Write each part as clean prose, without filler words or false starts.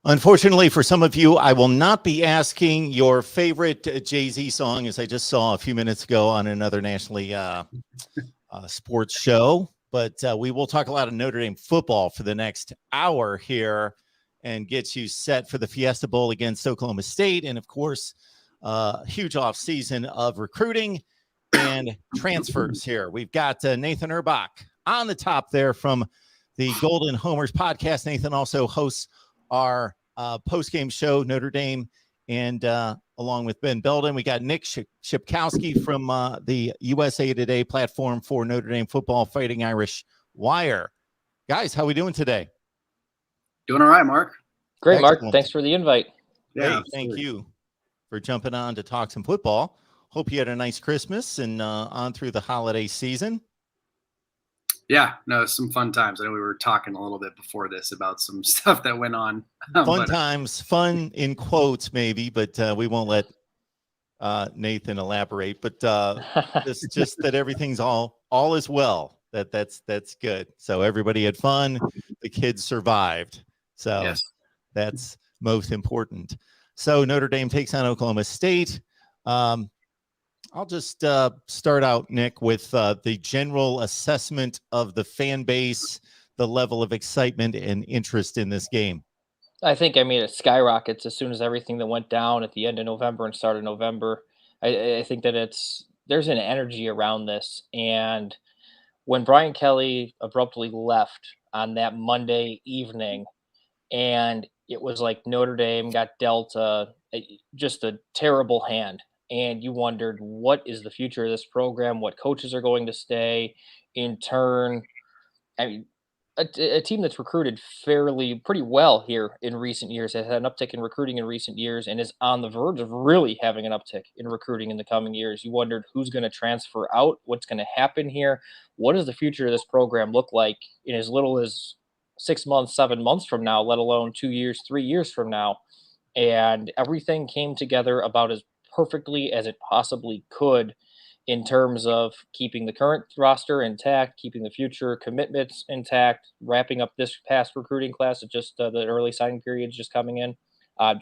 Unfortunately, for some of you, I will not be asking your favorite Jay-Z song, as I just saw a few minutes ago on another nationally sports show. But we will talk a lot of Notre Dame football for the next hour here and get you set for the Fiesta Bowl against Oklahoma State. And, of course, huge offseason of recruiting and transfers here. We've got Nathan Erbach on the top there from the Golden Homers podcast. Nathan also hosts our post-game show, Notre Dame, and along with Ben Belden. We got Nick Shipkowski from the USA Today platform for Notre Dame football, Fighting Irish Wire. Guys, how are we doing today? Doing all right, Mark. Great, Mark. Thanks for the invite. Yeah, hey, thank you for jumping on to talk some football. Hope you had a nice Christmas and on through the holiday season. Yeah, no, some fun times. I know we were talking a little bit before this about some stuff that went on. Times, fun in quotes maybe, but we won't let Nathan elaborate. But just that everything's all is well. That's good. So everybody had fun. The kids survived. So yes. That's most important. So Notre Dame takes on Oklahoma State. I'll just start out, Nick, with the general assessment of the fan base, the level of excitement and interest in this game. I think, it skyrockets as soon as everything that went down at the end of November and start of November. I think that there's an energy around this. And when Brian Kelly abruptly left on that Monday evening, and it was like Notre Dame got dealt just a terrible hand. And you wondered, what is the future of this program? What coaches are going to stay? In turn, a team that's recruited pretty well here in recent years, has had an uptick in recruiting in recent years, and is on the verge of really having an uptick in recruiting in the coming years. You wondered who's going to transfer out, what's going to happen here, what does the future of this program look like in as little as 6 months, 7 months from now, let alone 2 years, 3 years from now. And everything came together about as perfectly as it possibly could in terms of keeping the current roster intact, keeping the future commitments intact, wrapping up this past recruiting class of just the early signing periods just coming in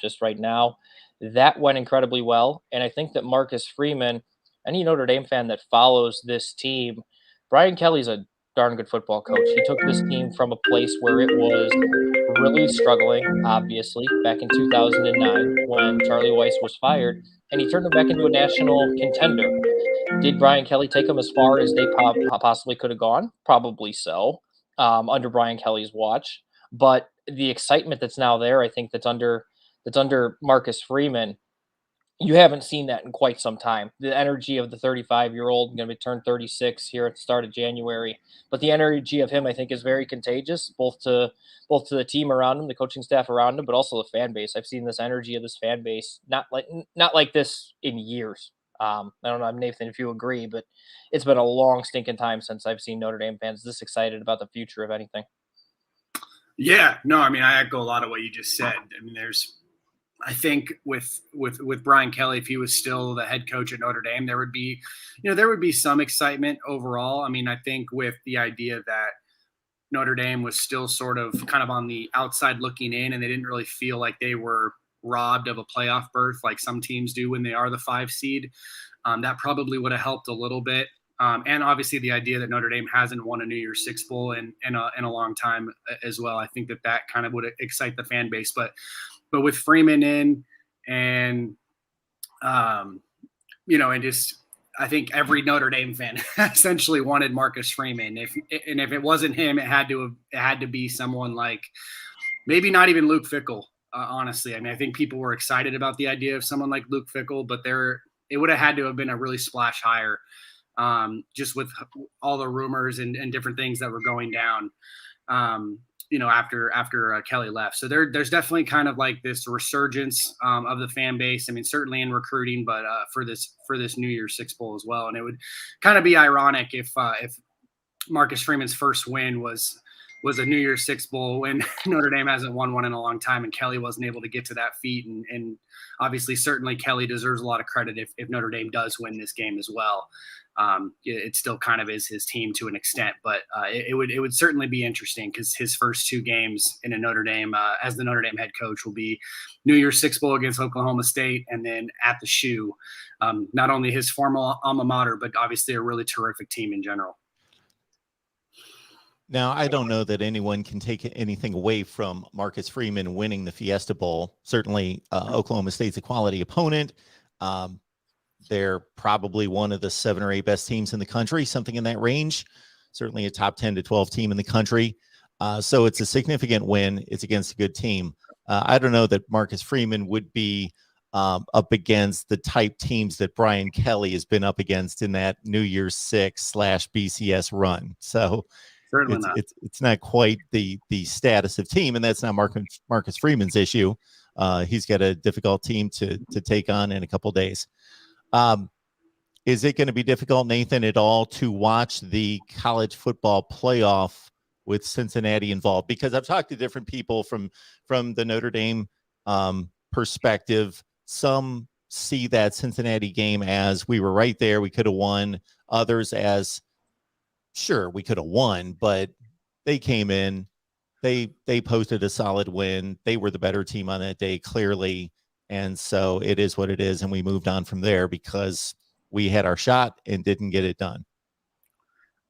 just right now. That went incredibly well. And I think that Marcus Freeman, any Notre Dame fan that follows this team, Brian Kelly's a darn good football coach. He took this team from a place where it was really struggling, obviously, back in 2009 when Charlie Weiss was fired, and he turned them back into a national contender. Did Brian Kelly take them as far as they possibly could have gone? Probably so, under Brian Kelly's watch. But the excitement that's now there, I think that's under Marcus Freeman, you haven't seen that in quite some time. The energy of the 35-year-old, going to be turned 36 here at the start of January. But the energy of him, I think, is very contagious, both to the team around him, the coaching staff around him, but also the fan base. I've seen this energy of this fan base not like this in years. I don't know, Nathan, if you agree, but it's been a long stinking time since I've seen Notre Dame fans this excited about the future of anything. Yeah, no, I echo a lot of what you just said. I think with Brian Kelly, if he was still the head coach at Notre Dame, there would be some excitement overall. I think with the idea that Notre Dame was still sort of kind of on the outside looking in, and they didn't really feel like they were robbed of a playoff berth like some teams do when they are the 5 seed. That probably would have helped a little bit. And obviously the idea that Notre Dame hasn't won a New Year's Six Bowl in a long time as well. I think that kind of would excite the fan base, but with Freeman in and, and just, I think every Notre Dame fan essentially wanted Marcus Freeman. If it wasn't him, it had to be someone like maybe not even Luke Fickell. Honestly, I think people were excited about the idea of someone like Luke Fickell, but it would have had to have been a really splash hire, just with all the rumors and different things that were going down, after Kelly left. So there's definitely kind of like this resurgence of the fan base. Certainly in recruiting, but for this New Year's Six Bowl as well. And it would kind of be ironic if Marcus Freeman's first win was was a New Year's Six bowl when Notre Dame hasn't won one in a long time, and Kelly wasn't able to get to that feat. And obviously, certainly Kelly deserves a lot of credit if Notre Dame does win this game as well. It still kind of is his team to an extent, but it would certainly be interesting because his first 2 games in a Notre Dame as the Notre Dame head coach will be New Year's Six bowl against Oklahoma State, and then at the Shoe, not only his former alma mater, but obviously a really terrific team in general. Now, I don't know that anyone can take anything away from Marcus Freeman winning the Fiesta Bowl. Certainly, Oklahoma State's a quality opponent. They're probably one of the 7 or 8 best teams in the country, something in that range. Certainly a top 10 to 12 team in the country. So it's a significant win. It's against a good team. I don't know that Marcus Freeman would be up against the type teams that Brian Kelly has been up against in that New Year's Six / BCS run. So it's not quite the status of team, and that's not Marcus Freeman's issue. He's got a difficult team to take on in a couple days. Is it going to be difficult, Nathan, at all to watch the college football playoff with Cincinnati involved? Because I've talked to different people from the Notre Dame perspective. Some see that Cincinnati game as we were right there, we could have won. Others as, sure, we could have won, but they came in, they posted a solid win. They were the better team on that day, clearly. And so it is what it is. And we moved on from there because we had our shot and didn't get it done.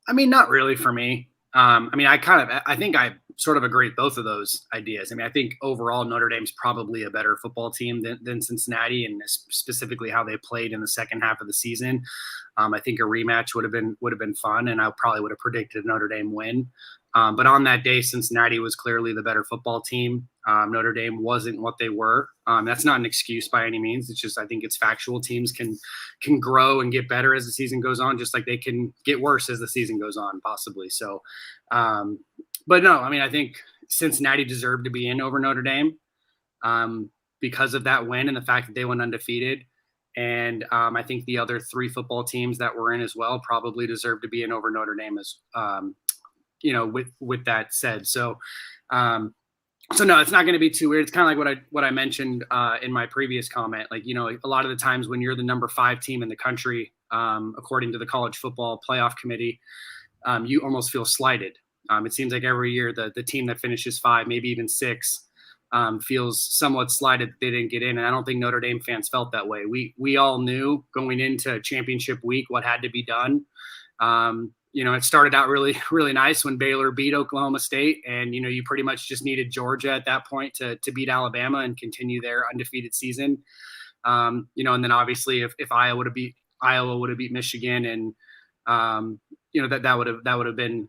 I mean, not really for me. I think I sort of agree with both of those ideas. I mean, I think overall Notre Dame's probably a better football team than Cincinnati, and specifically how they played in the second half of the season. I think a rematch would have been fun, and I probably would have predicted Notre Dame win. But on that day, Cincinnati was clearly the better football team. Notre Dame wasn't what they were. That's not an excuse by any means. It's just, I think it's factual. Teams can grow and get better as the season goes on, just like they can get worse as the season goes on, possibly. So, but no, I mean, I think Cincinnati deserved to be in over Notre Dame because of that win and the fact that they went undefeated. And I think the other 3 football teams that were in as well probably deserve to be in over Notre Dame as with that said. So no, it's not going to be too weird. It's kind of like what I mentioned in my previous comment. Like, a lot of the times when you're the number 5 team in the country, according to the College Football Playoff Committee, you almost feel slighted. It seems like every year the team that finishes 5, maybe even 6, feels somewhat slighted that they didn't get in. And I don't think Notre Dame fans felt that way. We all knew going into championship week what had to be done. It started out really, really nice when Baylor beat Oklahoma State, and you pretty much just needed Georgia at that point to beat Alabama and continue their undefeated season. And then obviously if Iowa would have beat Michigan, and that would have been,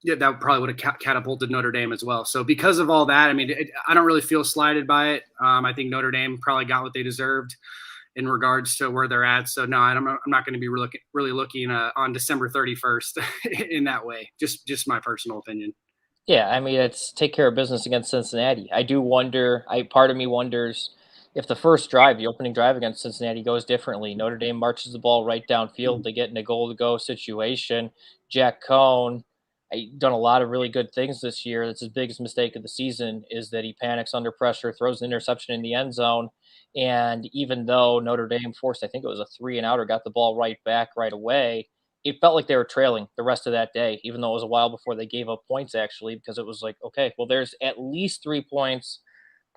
that probably would have catapulted Notre Dame as well. So because of all that, I mean, I don't really feel slighted by it. I think Notre Dame probably got what they deserved in regards to where they're at. So no, I'm not going to be really looking on December 31st in that way. Just my personal opinion. Yeah, I mean, it's take care of business against Cincinnati. I do wonder, part of me wonders if the first drive, the opening drive against Cincinnati goes differently. Notre Dame marches the ball right downfield to get in a goal-to-go situation. Jack Cohn, done a lot of really good things this year. That's his biggest mistake of the season, is that he panics under pressure, throws an interception in the end zone. And even though Notre Dame forced, I think it was a 3-and-out, or got the ball right back right away, it felt like they were trailing the rest of that day, even though it was a while before they gave up points, actually, because it was like, okay, well, there's at least 3 points,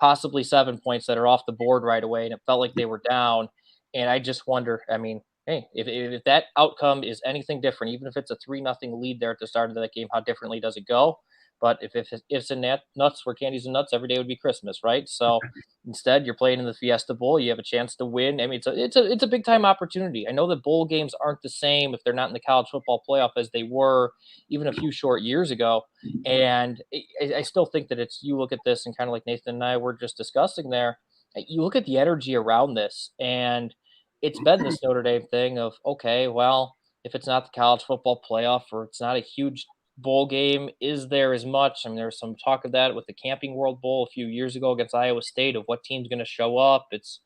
possibly 7 points that are off the board right away. And it felt like they were down. And I just wonder, I mean, hey, if that outcome is anything different, even if it's a 3-0 lead there at the start of that game, how differently does it go? But if it's in nuts where candies and nuts, every day would be Christmas, right? So instead, you're playing in the Fiesta Bowl. You have a chance to win. I mean, it's a big time opportunity. I know that bowl games aren't the same if they're not in the college football playoff as they were even a few short years ago. And I still think that you look at this, and kind of like Nathan and I were just discussing there, you look at the energy around this, and it's been this Notre Dame thing of, okay, well, if it's not the college football playoff, or it's not a huge bowl game, is there as much? I mean, there was some talk of that with the Camping World Bowl a few years ago against Iowa State, of what team's going to show up. It's,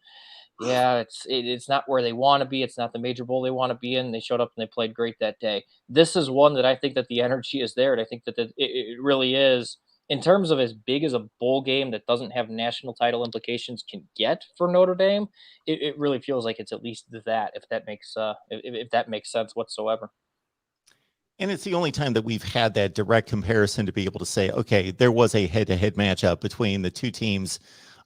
yeah, it's not where they want to be. It's not the major bowl they want to be in. They showed up and they played great that day. This is one that I think that the energy is there, and I think that it really is in terms of as big as a bowl game that doesn't have national title implications can get for Notre Dame. It really feels like it's at least that, if that makes sense whatsoever. And it's the only time that we've had that direct comparison to be able to say, okay, there was a head-to-head matchup between the two teams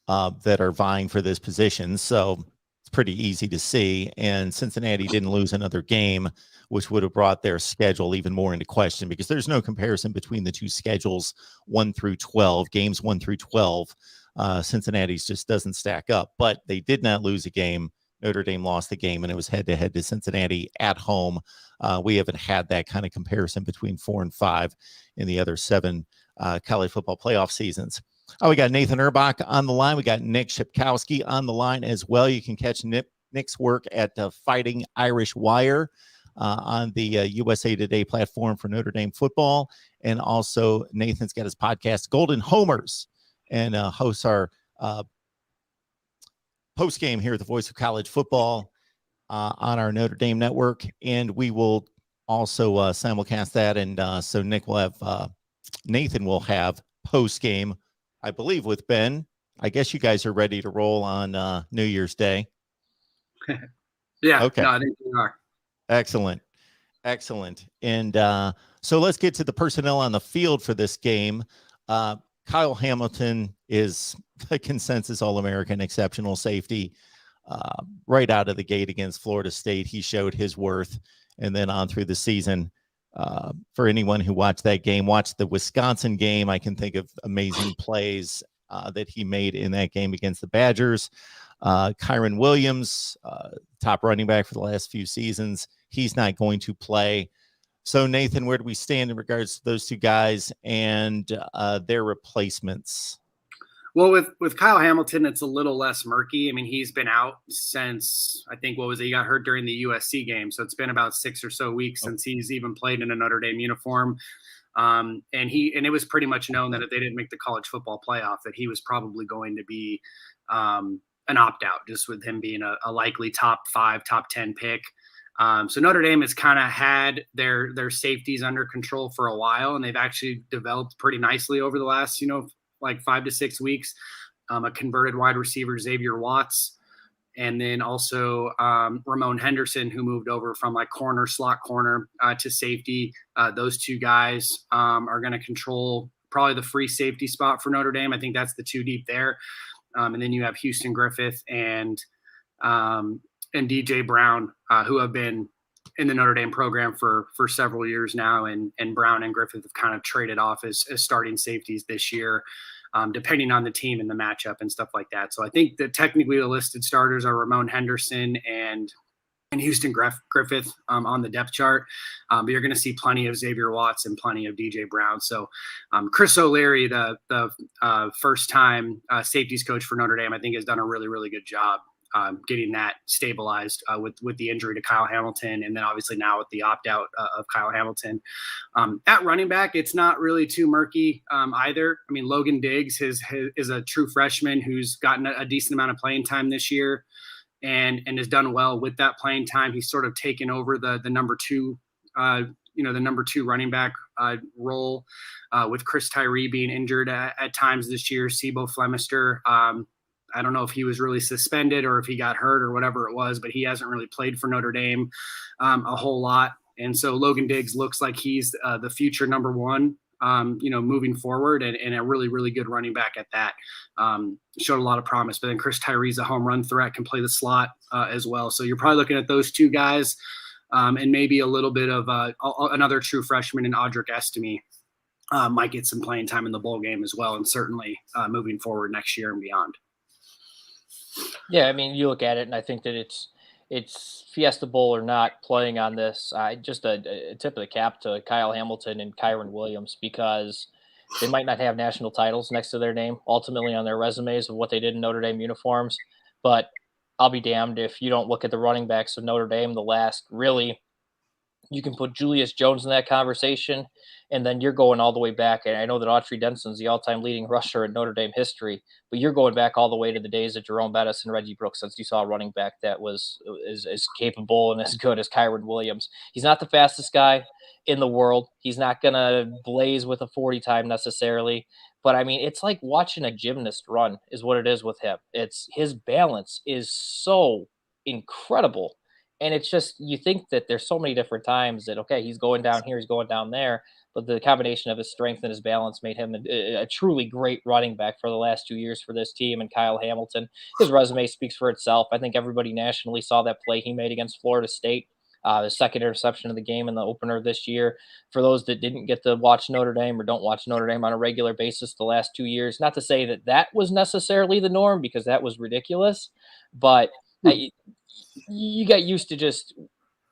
that are vying for this position. So it's pretty easy to see. And Cincinnati didn't lose another game, which would have brought their schedule even more into question, because there's no comparison between the two schedules, 1 through 12, games 1 through 12. Cincinnati's just doesn't stack up, but they did not lose a game. Notre Dame lost the game, and it was head-to-head to Cincinnati at home. We haven't had that kind of comparison between 4 and 5 in the other 7 college football playoff seasons. We got Nathan Erbach on the line. We got Nick Shipkowski on the line as well. You can catch Nick's work at Fighting Irish Wire on the USA Today platform for Notre Dame football. And also Nathan's got his podcast, Golden Homers, and hosts our post-game here at the Voice of College Football on our Notre Dame network. And we will also simulcast that. And so Nathan will have post-game, I believe, with Ben. I guess you guys are ready to roll on New Year's Day. Yeah. Okay. No, I think we are. Excellent. And so let's get to the personnel on the field for this game. Kyle Hamilton is the consensus All-American exceptional safety. Right out of the gate against Florida State, he showed his worth. And then on through the season, for anyone who watched that game, watched the Wisconsin game, I can think of amazing plays that he made in that game against the Badgers. Kyron Williams, top running back for the last few seasons, he's not going to play. So, Nathan, where do we stand in regards to those two guys and their replacements? Well, with Kyle Hamilton, it's a little less murky. I mean, he's been out since, I think, he got hurt during the USC game. So it's been about 6 or so weeks since he's even played in a Notre Dame uniform. And it was pretty much known that if they didn't make the college football playoff, that he was probably going to be an opt-out, just with him being a likely top 5, top 10 pick. So Notre Dame has kind of had their safeties under control for a while, and they've actually developed pretty nicely over the last, like 5 to 6 weeks. A converted wide receiver, Xavier Watts, and then also Ramon Henderson, who moved over from like slot corner to safety. Those two guys are going to control probably the free safety spot for Notre Dame. I think that's the 2 deep there. And then you have Houston Griffith and DJ Brown, who have been in the Notre Dame program for several years now. And Brown and Griffith have kind of traded off as starting safeties this year, depending on the team and the matchup and stuff like that. So I think that technically the listed starters are Ramon Henderson and Houston Griffith on the depth chart. But you're going to see plenty of Xavier Watts and plenty of DJ Brown. So Chris O'Leary, the first-time safeties coach for Notre Dame, I think has done a really, really good job getting that stabilized with the injury to Kyle Hamilton, and then obviously now with the opt-out of Kyle Hamilton. At running back, it's not really too murky either. I mean, Logan Diggs is a true freshman who's gotten a decent amount of playing time this year and has done well with that playing time. He's sort of taken over the number 2 the number 2 running back role with Chris Tyree being injured at times this year. Sibo Flemister, I don't know if he was really suspended or if he got hurt or whatever it was, but he hasn't really played for Notre Dame a whole lot. And so Logan Diggs looks like he's the future number 1, moving forward, and a really, really good running back at that. Showed a lot of promise. But then Chris Tyree's a home run threat, can play the slot as well. So you're probably looking at those 2 guys and maybe a little bit of another true freshman in Audric Estime. Might get some playing time in the bowl game as well, and certainly moving forward next year and beyond. Yeah, I mean, you look at it, and I think that it's Fiesta Bowl or not playing on this. Just a tip of the cap to Kyle Hamilton and Kyron Williams, because they might not have national titles next to their name ultimately on their resumes of what they did in Notre Dame uniforms. But I'll be damned if you don't look at the running backs of Notre Dame the last really You can put Julius Jones in that conversation, and then you're going all the way back. And I know that Autry Denson's the all-time leading rusher in Notre Dame history, but you're going back all the way to the days of Jerome Bettis and Reggie Brooks, since you saw a running back that was as capable and as good as Kyron Williams. He's not the fastest guy in the world. He's not going to blaze with a 40 time necessarily. But I mean, it's like watching a gymnast run is what it is with him. It's his balance is so incredible. And it's just, you think that there's so many different times that, okay, he's going down here, he's going down there. But the combination of his strength and his balance made him a truly great running back for the last 2 years for this team. And Kyle Hamilton, his resume speaks for itself. I think everybody nationally saw that play he made against Florida State. The second interception of the game in the opener this year. For those that didn't get to watch Notre Dame or don't watch Notre Dame on a regular basis the last 2 years, not to say that that was necessarily the norm, because that was ridiculous, but you got used to just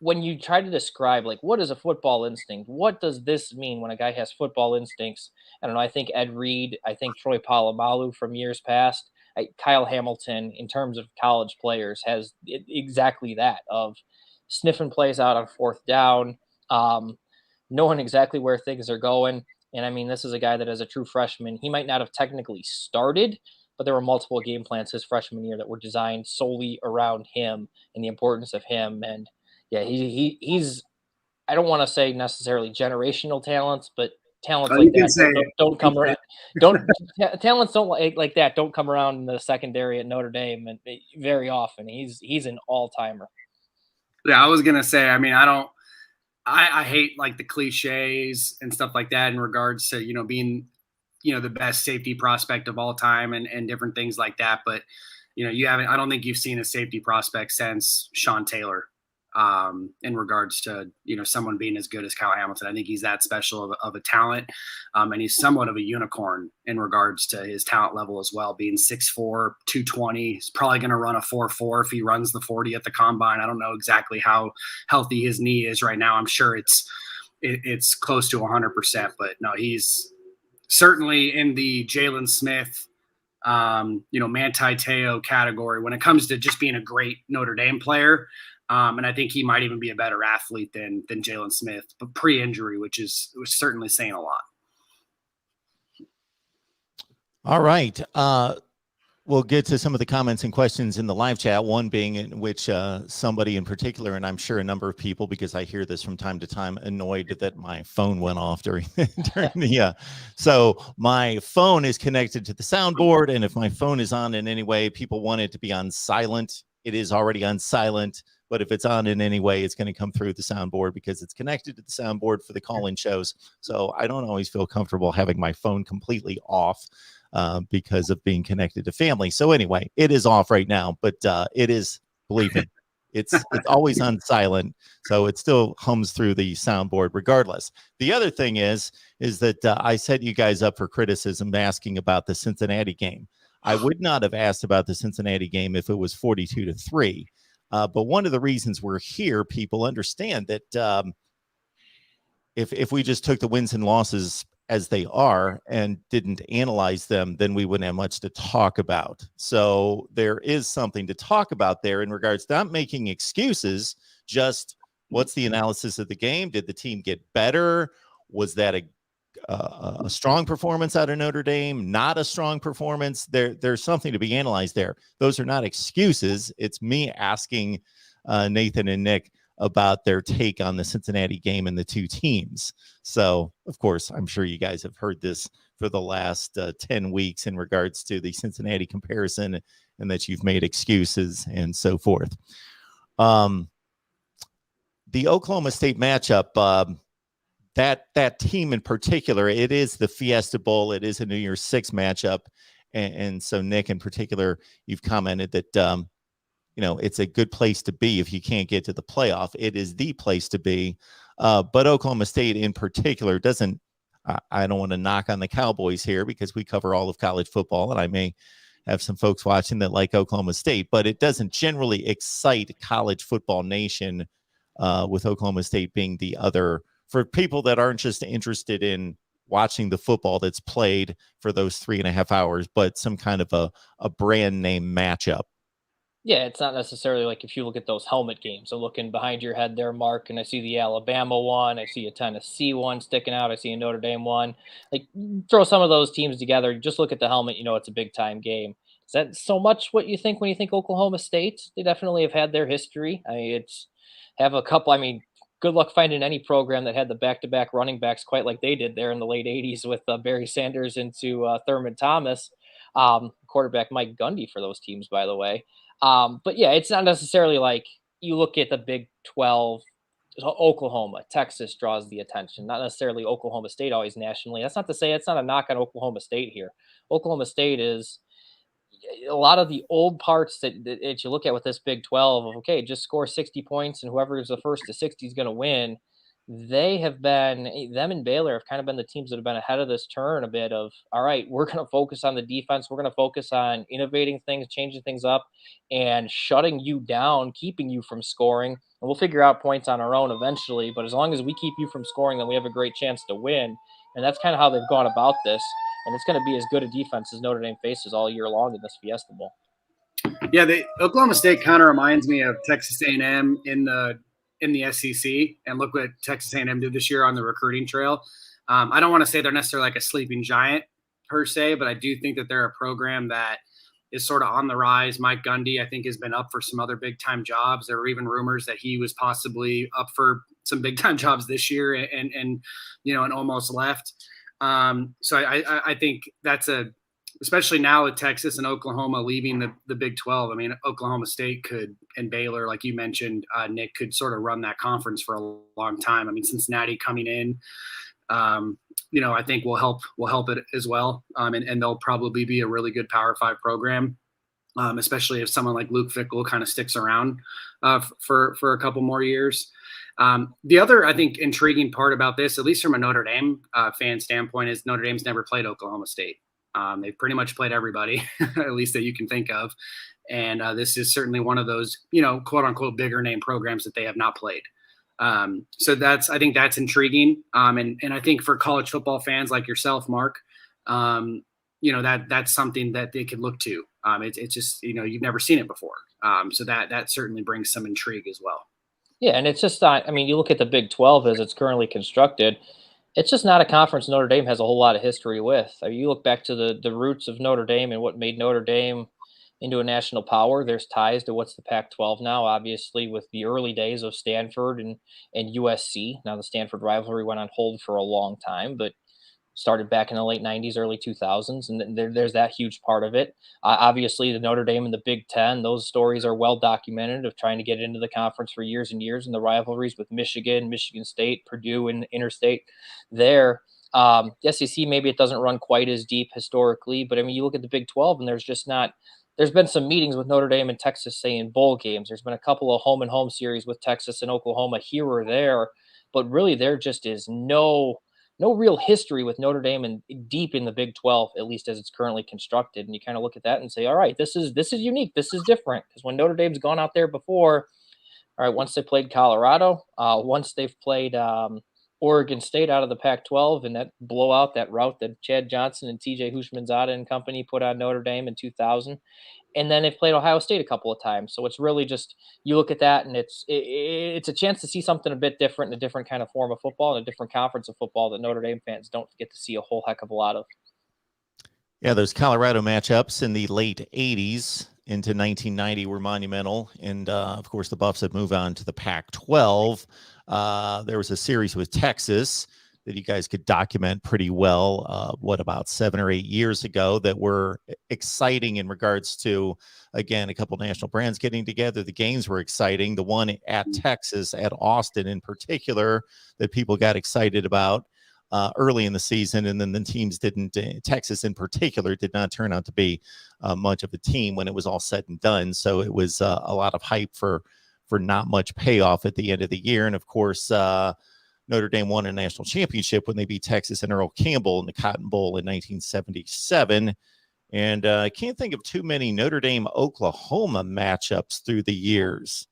when you try to describe, like, what is a football instinct? What does this mean when a guy has football instincts? I don't know. I think Ed Reed, I think Troy Polamalu from years past, Kyle Hamilton, in terms of college players, has exactly that of sniffing plays out on fourth down, knowing exactly where things are going. And I mean, this is a guy that, as a true freshman, he might not have technically started, but there were multiple game plans his freshman year that were designed solely around him and the importance of him. And yeah, he's, I don't want to say necessarily generational talents, but talents like that don't come around. Talents don't like that don't come around in the secondary at Notre Dame and very often. He's an all-timer. Yeah, I was gonna say, I mean, I hate like the cliches and stuff like that in regards to, being, the best safety prospect of all time and different things like that. But, I don't think you've seen a safety prospect since Sean Taylor in regards to, someone being as good as Kyle Hamilton. I think he's that special of a talent. And he's somewhat of a unicorn in regards to his talent level as well, being 6'4", 220. He's probably going to run a 4.4 if he runs the 40 at the combine. I don't know exactly how healthy his knee is right now. I'm sure it's close to 100%, but no, he's certainly in the Jalen Smith, Manti Te'o category when it comes to just being a great Notre Dame player. And I think he might even be a better athlete than Jalen Smith, but pre-injury, which was certainly saying a lot. All right. We'll get to some of the comments and questions in the live chat, one being in which somebody in particular, and I'm sure a number of people, because I hear this from time to time, annoyed that my phone went off during the so my phone is connected to the soundboard, and if my phone is on in any way, people want it to be on silent. It is already on silent, but if it's on in any way, it's going to come through the soundboard because it's connected to the soundboard for the call-in shows. So I don't always feel comfortable having my phone completely off because of being connected to family. So anyway, it is off right now, but it is, believe me, it's always on silent. So it still hums through the soundboard regardless. The other thing is that I set you guys up for criticism asking about the Cincinnati game. I would not have asked about the Cincinnati game if it was 42-3. But one of the reasons we're here, people understand that if we just took the wins and losses as they are and didn't analyze them, then we wouldn't have much to talk about. So there is something to talk about there in regards to not making excuses, just what's the analysis of the game? Did the team get better? Was that a strong performance out of Notre Dame? Not a strong performance? There's something to be analyzed there. Those are not excuses. It's me asking Nathan and Nick about their take on the Cincinnati game and the two teams. So, of course, I'm sure you guys have heard this for the last 10 weeks in regards to the Cincinnati comparison and that you've made excuses and so forth. The Oklahoma State matchup, that team in particular, it is the Fiesta Bowl. It is a New Year's Six matchup. And so, Nick, in particular, you've commented that it's a good place to be if you can't get to the playoff. It is the place to be. But Oklahoma State in particular doesn't, I don't want to knock on the Cowboys here because we cover all of college football, and I may have some folks watching that like Oklahoma State, but it doesn't generally excite college football nation with Oklahoma State being the other, for people that aren't just interested in watching the football that's played for those 3.5 hours, but some kind of a brand name matchup. Yeah, it's not necessarily like if you look at those helmet games. I'm looking behind your head there, Mark, and I see the Alabama one, I see a Tennessee one sticking out, I see a Notre Dame one. Like, throw some of those teams together, just look at the helmet, you know it's a big time game. Is that so much what you think when you think Oklahoma State? They definitely have had their history. I mean, it's have a couple. I mean, good luck finding any program that had the back-to-back running backs quite like they did there in the late '80s with Barry Sanders into Thurman Thomas, quarterback Mike Gundy for those teams, by the way. But yeah, it's not necessarily like you look at the Big 12, Oklahoma, Texas draws the attention, not necessarily Oklahoma State always nationally. That's not to say it's not a knock on Oklahoma State here. Oklahoma State is a lot of the old parts that you look at with this Big 12 of, okay, just score 60 points and whoever is the first to 60 is going to win. They have been, them and Baylor have kind of been the teams that have been ahead of this turn a bit of, all right, we're going to focus on the defense. We're going to focus on innovating things, changing things up, and shutting you down, keeping you from scoring. And we'll figure out points on our own eventually. But as long as we keep you from scoring, then we have a great chance to win. And that's kind of how they've gone about this. And it's going to be as good a defense as Notre Dame faces all year long in this Fiesta Bowl. Yeah, Oklahoma State kind of reminds me of Texas A&M in the SEC, and look what Texas A&M did this year on the recruiting trail. I don't want to say they're necessarily like a sleeping giant per se, but I do think that they're a program that is sort of on the rise. Mike Gundy, I think, has been up for some other big time jobs. There were even rumors that he was possibly up for some big time jobs this year, and almost left. So I think that's especially now with Texas and Oklahoma leaving the Big 12. I mean, Oklahoma State could, and Baylor, like you mentioned, Nick, could sort of run that conference for a long time. I mean, Cincinnati coming in, I think will help it as well. And they'll probably be a really good Power 5 program, especially if someone like Luke Fickell kind of sticks around for a couple more years. The other, I think, intriguing part about this, at least from a Notre Dame fan standpoint, is Notre Dame's never played Oklahoma State. They've pretty much played everybody, at least that you can think of. And this is certainly one of those, quote unquote, bigger name programs that they have not played. So I think that's intriguing. And I think for college football fans like yourself, Mark, that's something that they could look to. It's just, you've never seen it before. So that certainly brings some intrigue as well. Yeah, and it's just not, I mean, you look at the Big 12 as it's currently constructed, it's just not a conference Notre Dame has a whole lot of history with. I mean, you look back to the roots of Notre Dame and what made Notre Dame into a national power. There's ties to what's the Pac-12 now, obviously, with the early days of Stanford and USC. Now the Stanford rivalry went on hold for a long time, but started back in the late 90s, early 2000s, and there's that huge part of it. Obviously, the Notre Dame and the Big Ten, those stories are well documented of trying to get into the conference for years and years, and the rivalries with Michigan, Michigan State, Purdue, and interstate there. The SEC, maybe it doesn't run quite as deep historically, but I mean, you look at the Big 12, and there's been some meetings with Notre Dame and Texas, say, in bowl games. There's been a couple of home and home series with Texas and Oklahoma here or there, but really there just is no real history with Notre Dame and deep in the Big 12, at least as it's currently constructed. And you kind of look at that and say, all right, this is unique. This is different. Because when Notre Dame's gone out there before, all right, once they played Colorado, once they've played Oregon State out of the Pac-12 and that blowout, that route that Chad Johnson and TJ Houshmandzadeh and company put on Notre Dame in 2000. And then they've played Ohio State a couple of times. So it's really just, you look at that and it's a chance to see something a bit different, in a different kind of form of football, and a different conference of football that Notre Dame fans don't get to see a whole heck of a lot of. Yeah, those Colorado matchups in the late 80s into 1990 were monumental. And, of course, the Buffs have moved on to the Pac-12. There was a series with Texas that you guys could document pretty well, about 7 or 8 years ago, that were exciting in regards to, again, a couple national brands getting together. The games were exciting. The one at Texas, at Austin in particular, that people got excited about early in the season, and then the teams didn't, Texas in particular, did not turn out to be much of a team when it was all said and done. So it was a lot of hype for not much payoff at the end of the year. And of course, Notre Dame won a national championship when they beat Texas and Earl Campbell in the Cotton Bowl in 1977. And I can't think of too many Notre Dame-Oklahoma matchups through the years.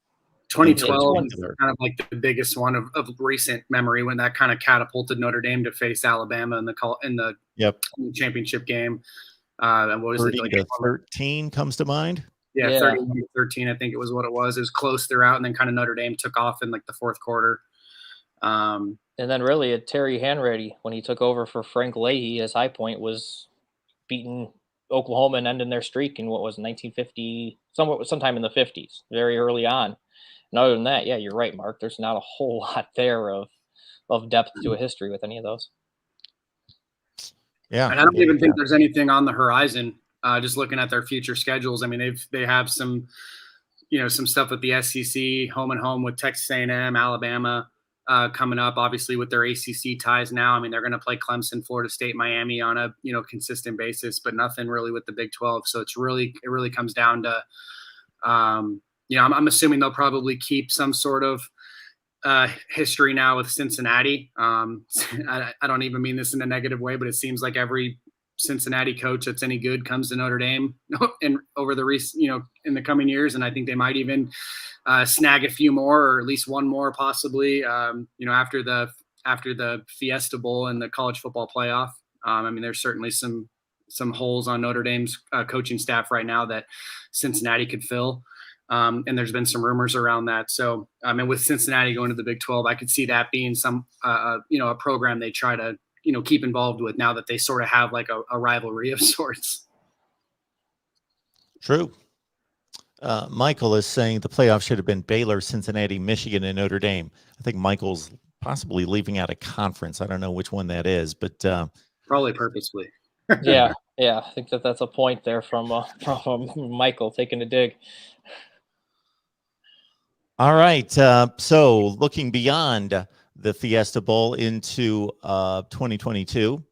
2012 is kind of like the biggest one of recent memory, when that kind of catapulted Notre Dame to face Alabama in the championship game. And what was it? Like 13 comes to mind. Yeah, Yeah. 31-13, I think it was what it was. It was close throughout, and then kind of Notre Dame took off in like the fourth quarter. And then really at Terry Hanratty, when he took over for Frank Leahy, his high point was beating Oklahoma and ending their streak in what was 1950, sometime in the 50s, very early on. And other than that, yeah, you're right, Mark. There's not a whole lot there of depth to a history with any of those. Yeah, and I don't even think there's anything on the horizon. Just looking at their future schedules, I mean, they have some, some stuff with the SEC, home and home with Texas A&M, Alabama coming up. Obviously, with their ACC ties now, I mean, they're going to play Clemson, Florida State, Miami on a consistent basis, but nothing really with the Big 12. So it really comes down to, I'm assuming they'll probably keep some sort of history now with Cincinnati. I don't even mean this in a negative way, but it seems like every Cincinnati coach that's any good comes to Notre Dame and over the recent, in the coming years. And I think they might even snag a few more, or at least one more possibly, after the Fiesta Bowl and the college football playoff. I mean, there's certainly some holes on Notre Dame's coaching staff right now that Cincinnati could fill. And there's been some rumors around that. So, and with Cincinnati going to the Big 12, I could see that being some, a program they try to, keep involved with now that they sort of have like a rivalry of sorts. True. Michael is saying the playoff should have been Baylor, Cincinnati, Michigan, and Notre Dame. I think Michael's possibly leaving out a conference. I don't know which one that is, but probably purposefully. Yeah. I think that's a point there from Michael taking a dig. All right. So looking beyond the Fiesta Bowl into 2022,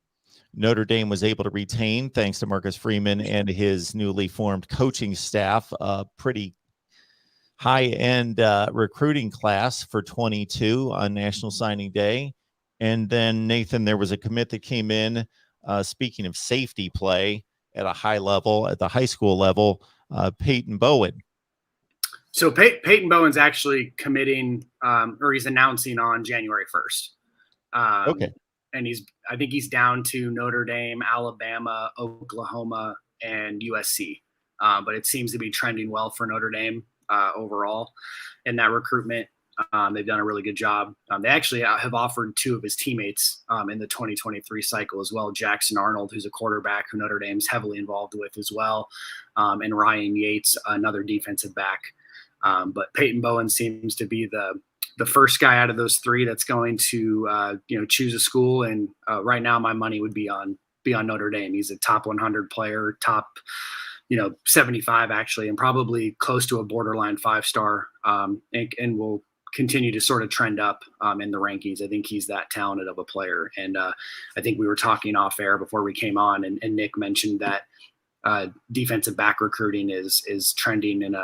Notre Dame was able to retain, thanks to Marcus Freeman and his newly formed coaching staff, a pretty high-end recruiting class for 22 on National Signing Day. And then, Nathan, there was a commit that came in, speaking of safety play at a high level, at the high school level, Peyton Bowen. So Peyton Bowen's actually committing, or he's announcing on January 1st. Okay. And I think he's down to Notre Dame, Alabama, Oklahoma, and USC. But it seems to be trending well for Notre Dame overall in that recruitment. They've done a really good job. They actually have offered two of his teammates in the 2023 cycle as well. Jackson Arnold, who's a quarterback who Notre Dame's heavily involved with as well, and Ryan Yates, another defensive back. But Peyton Bowen seems to be the first guy out of those three that's going to choose a school. And right now, my money would be on Notre Dame. He's a top 100 player, top 75 actually, and probably close to a borderline 5-star, and will continue to sort of trend up in the rankings. I think he's that talented of a player. And I think we were talking off air before we came on, and Nick mentioned that defensive back recruiting is trending in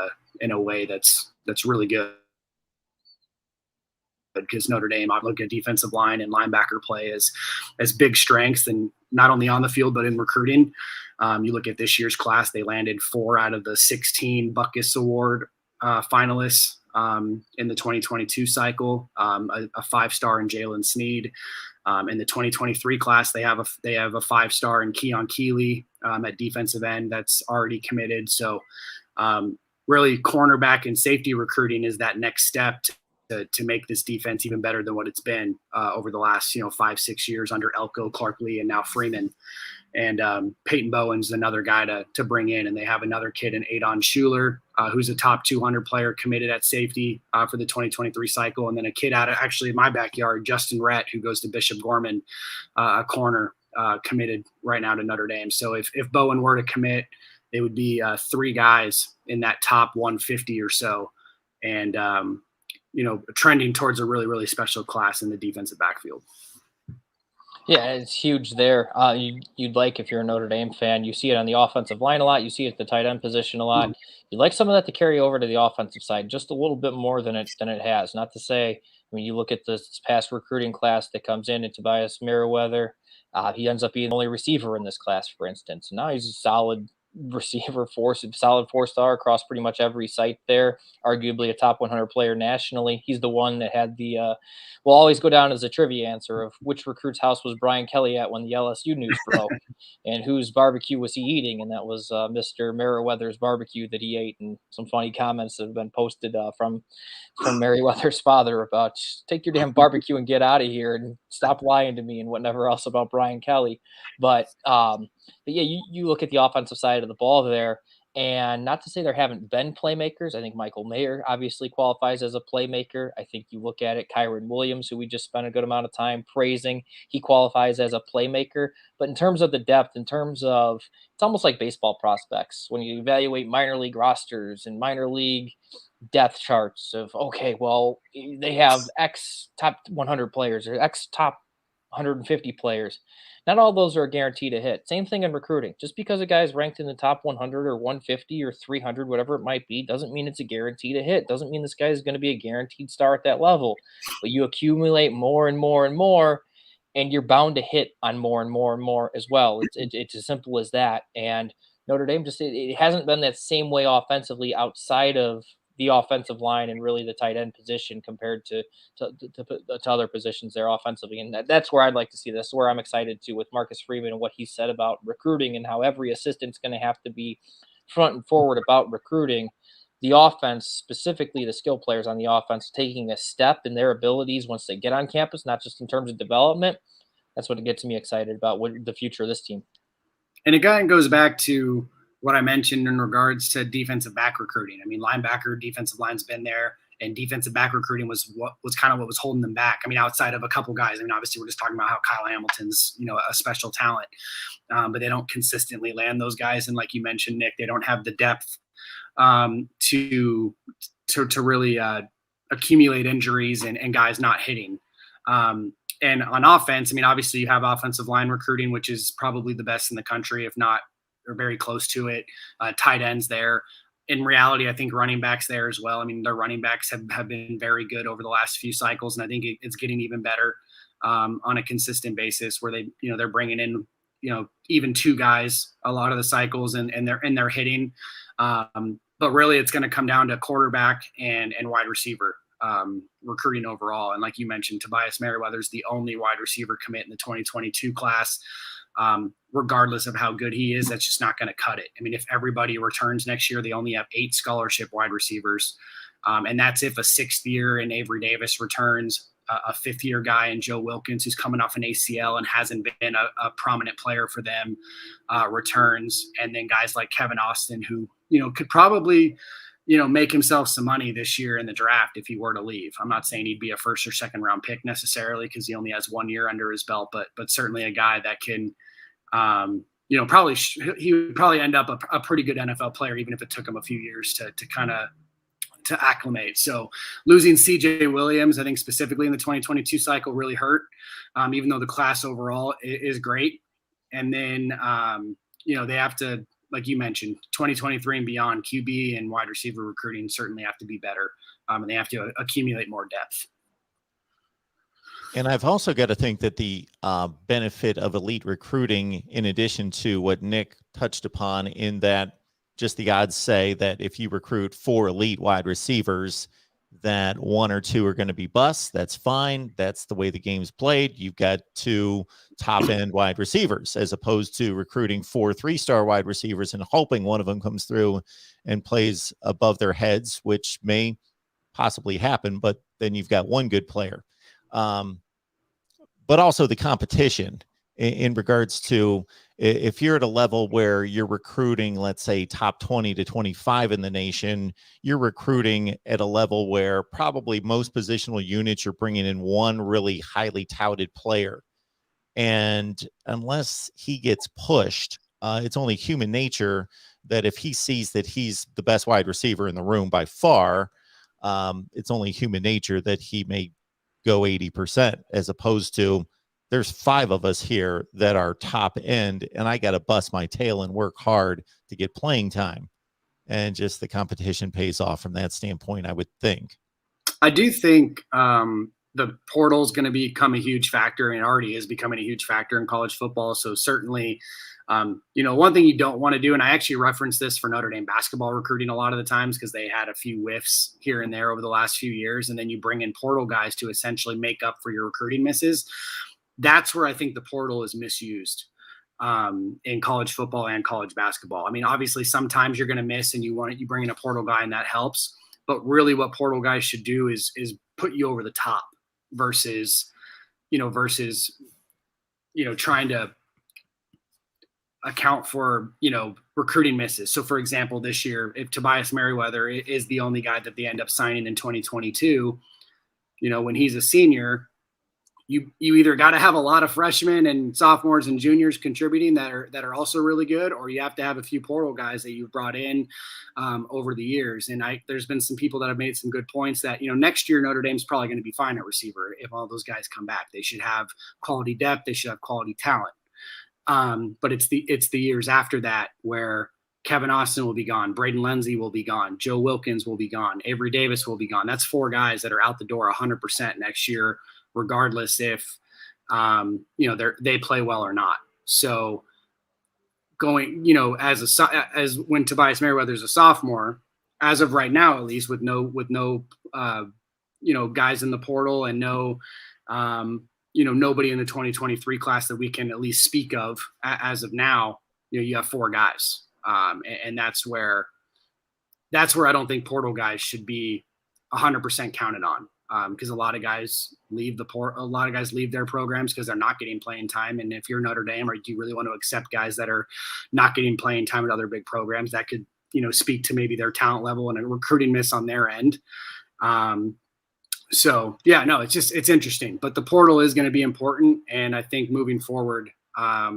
a way that's really good, because Notre Dame, I look at defensive line and linebacker play as big strengths, and not only on the field but in recruiting. You look at this year's class; they landed 4 out of the 16 Buckus Award finalists in the 2022 cycle. A 5-star in Jalen Sneed. In the 2023 class, they have a 5-star in Keon Keeley at defensive end that's already committed. So really, cornerback and safety recruiting is that next step to make this defense even better than what it's been over the last 5-6 years under Elko, Clark Lee, and now Freeman. And Peyton Bowen's another guy to bring in, and they have another kid in Adon Schuler, who's a top 200 player committed at safety for the 2023 cycle, and then a kid out of actually my backyard, Justin Rhett, who goes to Bishop Gorman, a corner committed right now to Notre Dame. So if Bowen were to commit, it would be 3 guys in that top 150 or so, and trending towards a really, really special class in the defensive backfield. Yeah, it's huge there. You'd like, if you're a Notre Dame fan, you see it on the offensive line a lot. You see it at the tight end position a lot. You'd like some of that to carry over to the offensive side just a little bit more than it has. Not to say, when you look at this past recruiting class that comes in, Tobias Merriweather, he ends up being the only receiver in this class, for instance. And now he's a solid receiver force, solid 4-star across pretty much every site there. Arguably a top 100 player nationally. He's the one that had the will always go down as a trivia answer of which recruit's house was Brian Kelly at when the LSU news broke, and whose barbecue was he eating, and that was Mr. Merriweather's barbecue that he ate. And some funny comments have been posted from Merriweather's father about take your damn barbecue and get out of here and stop lying to me and whatever else about Brian Kelly. But yeah, you look at the offensive side of the ball there, and not to say there haven't been playmakers. I think Michael Mayer obviously qualifies as a playmaker. I think you look at it, Kyron Williams, who we just spent a good amount of time praising, he qualifies as a playmaker. But in terms of the depth, in terms of it's almost like baseball prospects when you evaluate minor league rosters and minor league depth charts of okay, well, they have X top 100 players or X top 150 players. Not all those are a guarantee to hit. Same thing in recruiting. Just because a guy's ranked in the top 100 or 150 or 300, whatever it might be, doesn't mean it's a guarantee to hit. Doesn't mean this guy is going to be a guaranteed star at that level. But you accumulate more and more and more, and you're bound to hit on more and more and more as well. It's as simple as that. And Notre Dame just it hasn't been that same way offensively outside of the offensive line and really the tight end position compared to other positions there offensively. And that's where I'd like to see this, where I'm excited to with Marcus Freeman and what he said about recruiting and how every assistant's going to have to be front and forward about recruiting the offense, specifically the skill players on the offense, taking a step in their abilities once they get on campus, not just in terms of development. That's what gets me excited about what the future of this team. And it kind of goes back to what I mentioned in regards to defensive back recruiting. I mean, linebacker, defensive line's been there, and defensive back recruiting was what was holding them back. I mean, outside of a couple guys. I mean, obviously we're just talking about how Kyle Hamilton's, a special talent, but they don't consistently land those guys. And like you mentioned, Nick, they don't have the depth to really accumulate injuries and guys not hitting. And on offense, I mean, obviously you have offensive line recruiting, which is probably the best in the country, if not, or very close to it. Tight ends there. In reality, I think running backs there as well. I mean, their running backs have been very good over the last few cycles, and I think it's getting even better on a consistent basis where they're bringing in, even two guys a lot of the cycles and they're hitting. But really it's going to come down to quarterback and wide receiver recruiting overall. And like you mentioned, Tobias Merriweather's the only wide receiver commit in the 2022 class. Regardless of how good he is, that's just not going to cut it. I mean, if everybody returns next year, they only have 8 scholarship wide receivers. And that's if a 6th year in Avery Davis returns, a 5th year guy in Joe Wilkins, who's coming off an ACL and hasn't been a prominent player for them, returns. And then guys like Kevin Austin, who, could probably, make himself some money this year in the draft if he were to leave. I'm not saying he'd be a 1st or 2nd round pick necessarily because he only has 1 year under his belt, but certainly a guy that can, he would probably end up a pretty good NFL player, even if it took him a few years to acclimate. So losing CJ Williams, I think specifically in the 2022 cycle really hurt, even though the class overall is great. And then, they have to, like you mentioned, 2023 and beyond, QB and wide receiver recruiting certainly have to be better, and they have to accumulate more depth. And I've also got to think that the benefit of elite recruiting, in addition to what Nick touched upon, in that just the odds say that if you recruit 4 elite wide receivers, that 1 or 2 are going to be busts. That's fine. That's the way the game's played. You've got 2 top-end wide receivers, as opposed to recruiting 4 3-star wide receivers and hoping one of them comes through and plays above their heads, which may possibly happen, but then you've got 1 good player. But also the competition in regards to if you're at a level where you're recruiting, let's say, top 20 to 25 in the nation, you're recruiting at a level where probably most positional units you're bringing in 1 really highly touted player. And unless he gets pushed, it's only human nature that if he sees that he's the best wide receiver in the room by far, it's only human nature that he may go 80%, as opposed to there's 5 of us here that are top end, and I got to bust my tail and work hard to get playing time. And just the competition pays off from that standpoint, I would think. I do think the portal is going to become a huge factor, and it already is becoming a huge factor in college football. So certainly One thing you don't want to do, and I actually reference this for Notre Dame basketball recruiting a lot of the times because they had a few whiffs here and there over the last few years, and then you bring in portal guys to essentially make up for your recruiting misses. That's where I think the portal is misused in college football and college basketball. I mean, obviously sometimes you're going to miss and you bring in a portal guy and that helps, but really what portal guys should do is put you over the top versus trying to account for, recruiting misses. So for example, this year, if Tobias Merriweather is the only guy that they end up signing in 2022, when he's a senior, you either got to have a lot of freshmen and sophomores and juniors contributing that are also really good, or you have to have a few portal guys that you've brought in over the years. And there's been some people that have made some good points that, next year Notre Dame's probably going to be fine at receiver if all those guys come back. They should have quality depth. They should have quality talent. But it's the years after that where Kevin Austin will be gone, Braden Lenzy will be gone, Joe Wilkins will be gone, Avery Davis will be gone. That's 4 guys that are out the door 100% next year, regardless if they play well or not. So going, as when Tobias Merriweather's a sophomore, as of right now at least, with no guys in the portal and nobody in the 2023 class that we can at least speak of as of now, you have 4 guys. And that's where I don't think portal guys should be 100% counted on. Because a lot of guys leave their programs because they're not getting playing time. And if you're Notre Dame, or do you really want to accept guys that are not getting playing time at other big programs, that could, speak to maybe their talent level and a recruiting miss on their end. So yeah, no, it's interesting, but the portal is going to be important. And I think moving forward, at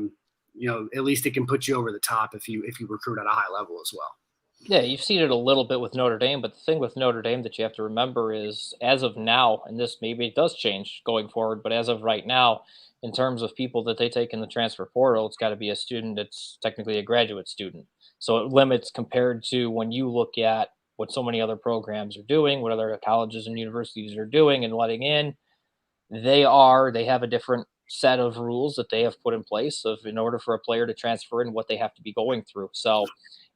least it can put you over the top if you recruit at a high level as well. Yeah, you've seen it a little bit with Notre Dame, but the thing with Notre Dame that you have to remember is, as of now, and this maybe it does change going forward, but as of right now, in terms of people that they take in the transfer portal, it's got to be a student that's technically a graduate student. So it limits compared to when you look at what so many other programs are doing, what other colleges and universities are doing and letting in. They have a different set of rules that they have put in place in order for a player to transfer in, what they have to be going through. So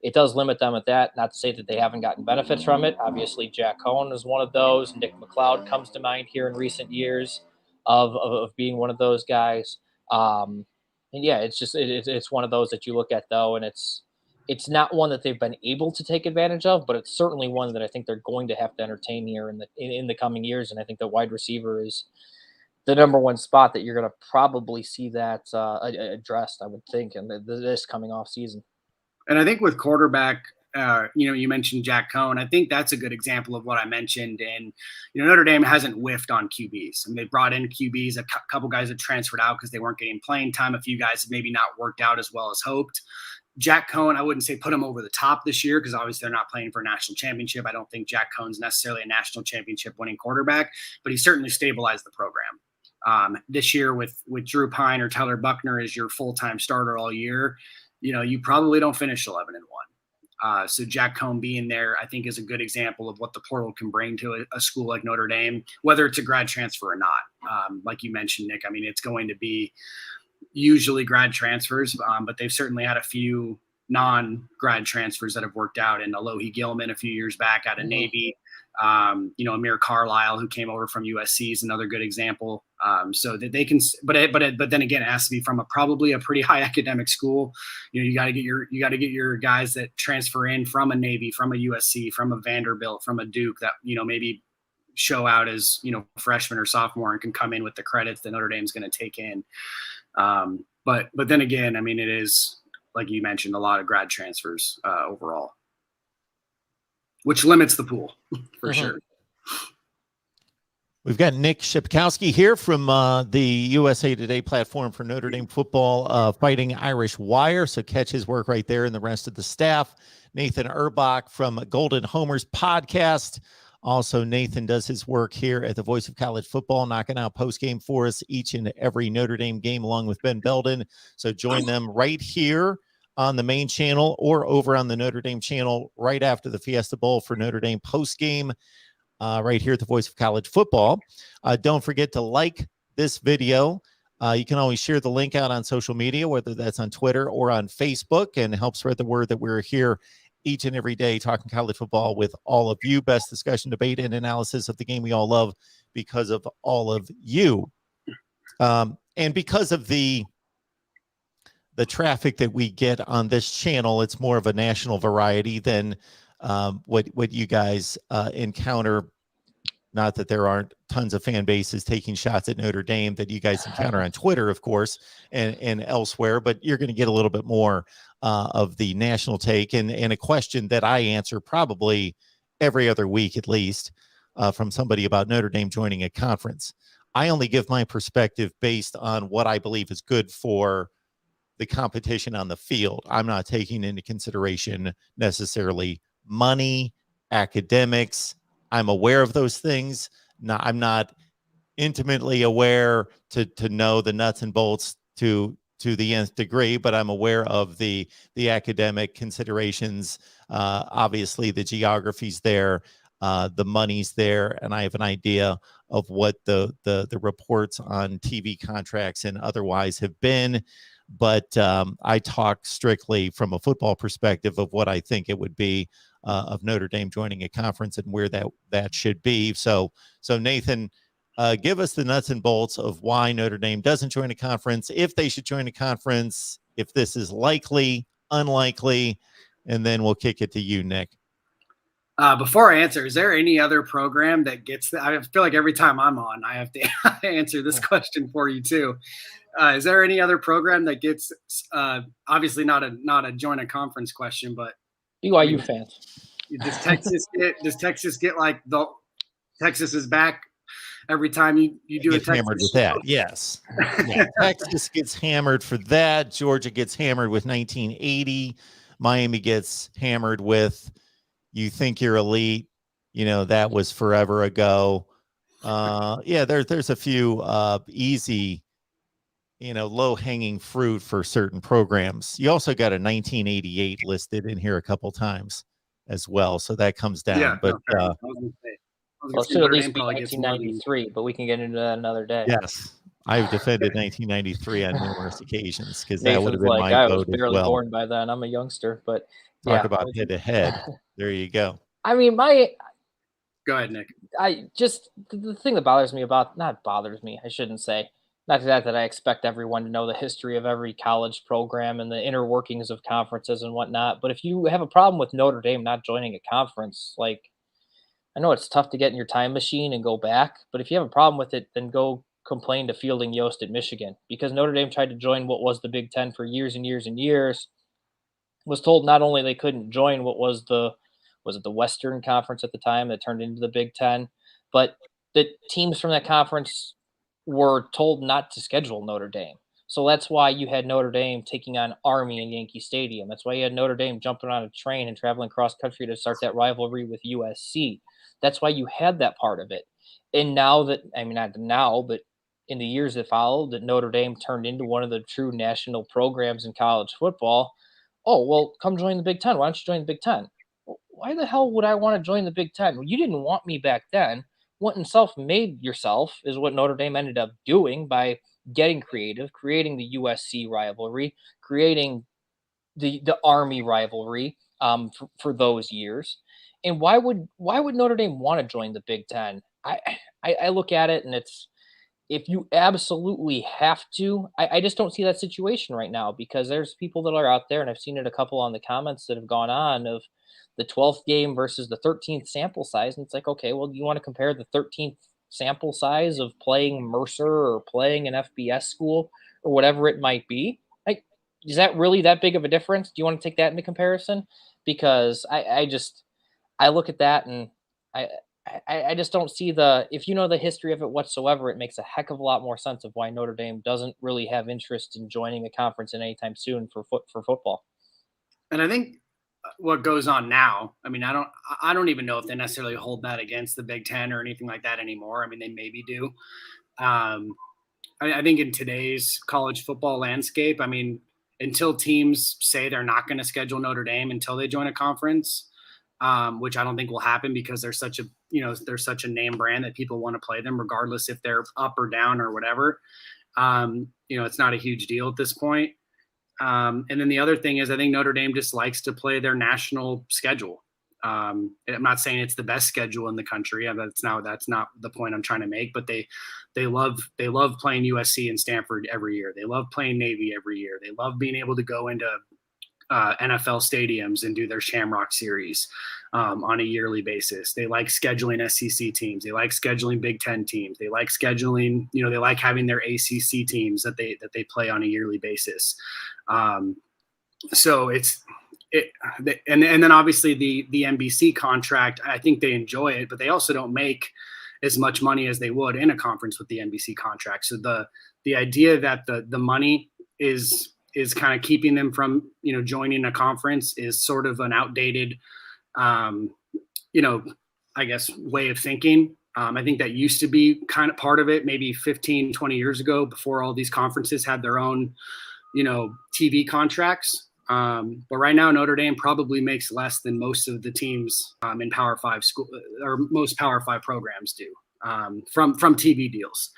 it does limit them at that. Not to say that they haven't gotten benefits from it. Obviously, Jack Cohn is one of those. Nick McLeod comes to mind here in recent years of being one of those guys. And yeah, it's one of those that you look at though, and it's not one that they've been able to take advantage of, but it's certainly one that I think they're going to have to entertain here in the coming years. And I think the wide receiver is the number one spot that you're going to probably see that addressed, I would think, in this coming off season. And I think with quarterback, you mentioned Jack Cohn. I think that's a good example of what I mentioned. And, Notre Dame hasn't whiffed on QBs. And they brought in QBs, a couple guys that transferred out because they weren't getting playing time. A few guys have maybe not worked out as well as hoped. Jack Cohn, I wouldn't say put him over the top this year because obviously they're not playing for a national championship. I don't think Jack Cohn's necessarily a national championship winning quarterback, but he certainly stabilized the program. This year with Drew Pine or Tyler Buckner as your full-time starter all year, you probably don't finish 11-1. So Jack Cohn being there, I think, is a good example of what the portal can bring to a school like Notre Dame, whether it's a grad transfer or not. Like you mentioned, Nick, I mean, it's going to be usually grad transfers, but they've certainly had a few non-grad transfers that have worked out. In Alohi Gilman a few years back out of Navy, Amir Carlisle, who came over from USC, is another good example. So that they can, but then again, it has to be from probably a pretty high academic school. You got to get your guys that transfer in from a Navy, from a USC, from a Vanderbilt, from a Duke that maybe show out as freshman or sophomore and can come in with the credits that Notre Dame's going to take in. But then again, I mean, it is, like you mentioned, a lot of grad transfers overall, which limits the pool for sure. We've got Nick Shipkowski here from the USA Today platform for Notre Dame football, Fighting Irish Wire. So catch his work right there and the rest of the staff. Nathan Erbach from Golden Homers podcast. Also, Nathan does his work here at the Voice of College Football, knocking out postgame for us each and every Notre Dame game, along with Ben Belden. So join them right here on the main channel or over on the Notre Dame channel right after the Fiesta Bowl for Notre Dame postgame right here at the Voice of College Football. Don't forget to like this video. You can always share the link out on social media, whether that's on Twitter or on Facebook, and help spread the word that we're here each and every day talking college football with all of you. Best discussion, debate, and analysis of the game we all love because of all of you. And because of the traffic that we get on this channel, it's more of a national variety than what you guys encounter. Not that there aren't tons of fan bases taking shots at Notre Dame that you guys encounter on Twitter, of course, and elsewhere, but you're going to get a little bit more of the national take and a question that I answer probably every other week at least from somebody about Notre Dame joining a conference. I only give my perspective based on what I believe is good for the competition on the field. I'm not taking into consideration necessarily money, academics. I'm aware of those things. I'm not intimately aware to know the nuts and bolts to the nth degree, but I'm aware of the academic considerations. Obviously, the geography's there, the money's there, and I have an idea of what the reports on TV contracts and otherwise have been. But I talk strictly from a football perspective of what I think it would be of Notre Dame joining a conference and where that should be. So Nathan, give us the nuts and bolts of why Notre Dame doesn't join a conference, if they should join a conference, if this is likely, unlikely, and then we'll kick it to you, Nick. Before I answer, is there any other program that gets that? I feel like every time I'm on, I have to answer this question for you too. Is there any other program that gets obviously not a join a conference question, but BYU fans? Does Texas get like the Texas is back every time you do a Texas hammered with that? Yes. Yeah. Texas gets hammered for that. Georgia gets hammered with 1980. Miami gets hammered with you think you're elite. That was forever ago. There's a few easy, low-hanging fruit for certain programs. You also got a 1988 listed in here a couple times as well, so that comes down. Yeah, but well, it should at least be 1993, but we can get into that another day. Yes, I've defended 1993 on numerous occasions because that Nathan's would have been like, my I was vote as barely well. born by then. I'm a youngster, but Talk about head-to-head. There you go. I mean, Go ahead, Nick. The thing that bothers me I shouldn't say. Not that I expect everyone to know the history of every college program and the inner workings of conferences and whatnot. But if you have a problem with Notre Dame not joining a conference, like, I know it's tough to get in your time machine and go back, but if you have a problem with it, then go complain to Fielding Yost at Michigan, because Notre Dame tried to join what was the Big Ten for years and years and years. Was told not only they couldn't join what was the Western Conference at the time that turned into the Big Ten, but the teams from that conference were told not to schedule Notre Dame. So that's why you had Notre Dame taking on Army in Yankee Stadium. That's why you had Notre Dame jumping on a train and traveling cross country to start that rivalry with USC. That's why you had that part of it. And now that, I mean, not now, but in the years that followed, that Notre Dame turned into one of the true national programs in college football. Oh, well, come join the Big Ten. Why don't you join the Big Ten? Why the hell would I want to join the Big Ten? Well, you didn't want me back then. Went and self-made yourself is what Notre Dame ended up doing by getting creative, creating the USC rivalry, creating the Army rivalry for those years. And why would Notre Dame want to join the Big Ten? I look at it and it's, if you absolutely have to, I just don't see that situation right now, because there's people that are out there, and I've seen it a couple on the comments that have gone on, of the 12th game versus the 13th sample size. And it's like, okay, well, you want to compare the 13th sample size of playing Mercer or playing an FBS school or whatever it might be? Like, is that really that big of a difference? Do you want to take that into comparison? Because I look at that and I just don't see if you know the history of it whatsoever, it makes a heck of a lot more sense of why Notre Dame doesn't really have interest in joining a conference in anytime soon for football. And I think what goes on now, I mean, I don't even know if they necessarily hold that against the Big Ten or anything like that anymore. I mean, they maybe do. I think in today's college football landscape, I mean, until teams say they're not going to schedule Notre Dame until they join a conference, which I don't think will happen, because they're such a name brand that people want to play them regardless if they're up or down or whatever. It's not a huge deal at this point. And then the other thing is, I think Notre Dame just likes to play their national schedule. I'm not saying it's the best schedule in the country. That's not the point I'm trying to make. But they love playing USC and Stanford every year. They love playing Navy every year. They love being able to go into NFL stadiums and do their Shamrock Series on a yearly basis. They like scheduling SEC teams. They like scheduling Big Ten teams. They like scheduling, they like having their ACC teams that they play on a yearly basis. So and then obviously the NBC contract, I think they enjoy it, but they also don't make as much money as they would in a conference with the NBC contract. So the idea that the money is kind of keeping them from, joining a conference is sort of an outdated, I guess, way of thinking. I think that used to be kind of part of it maybe 15, 20 years ago, before all these conferences had their own, TV contracts. But right now, Notre Dame probably makes less than most of the teams in Power 5 school, or most Power 5 programs do, from TV deals.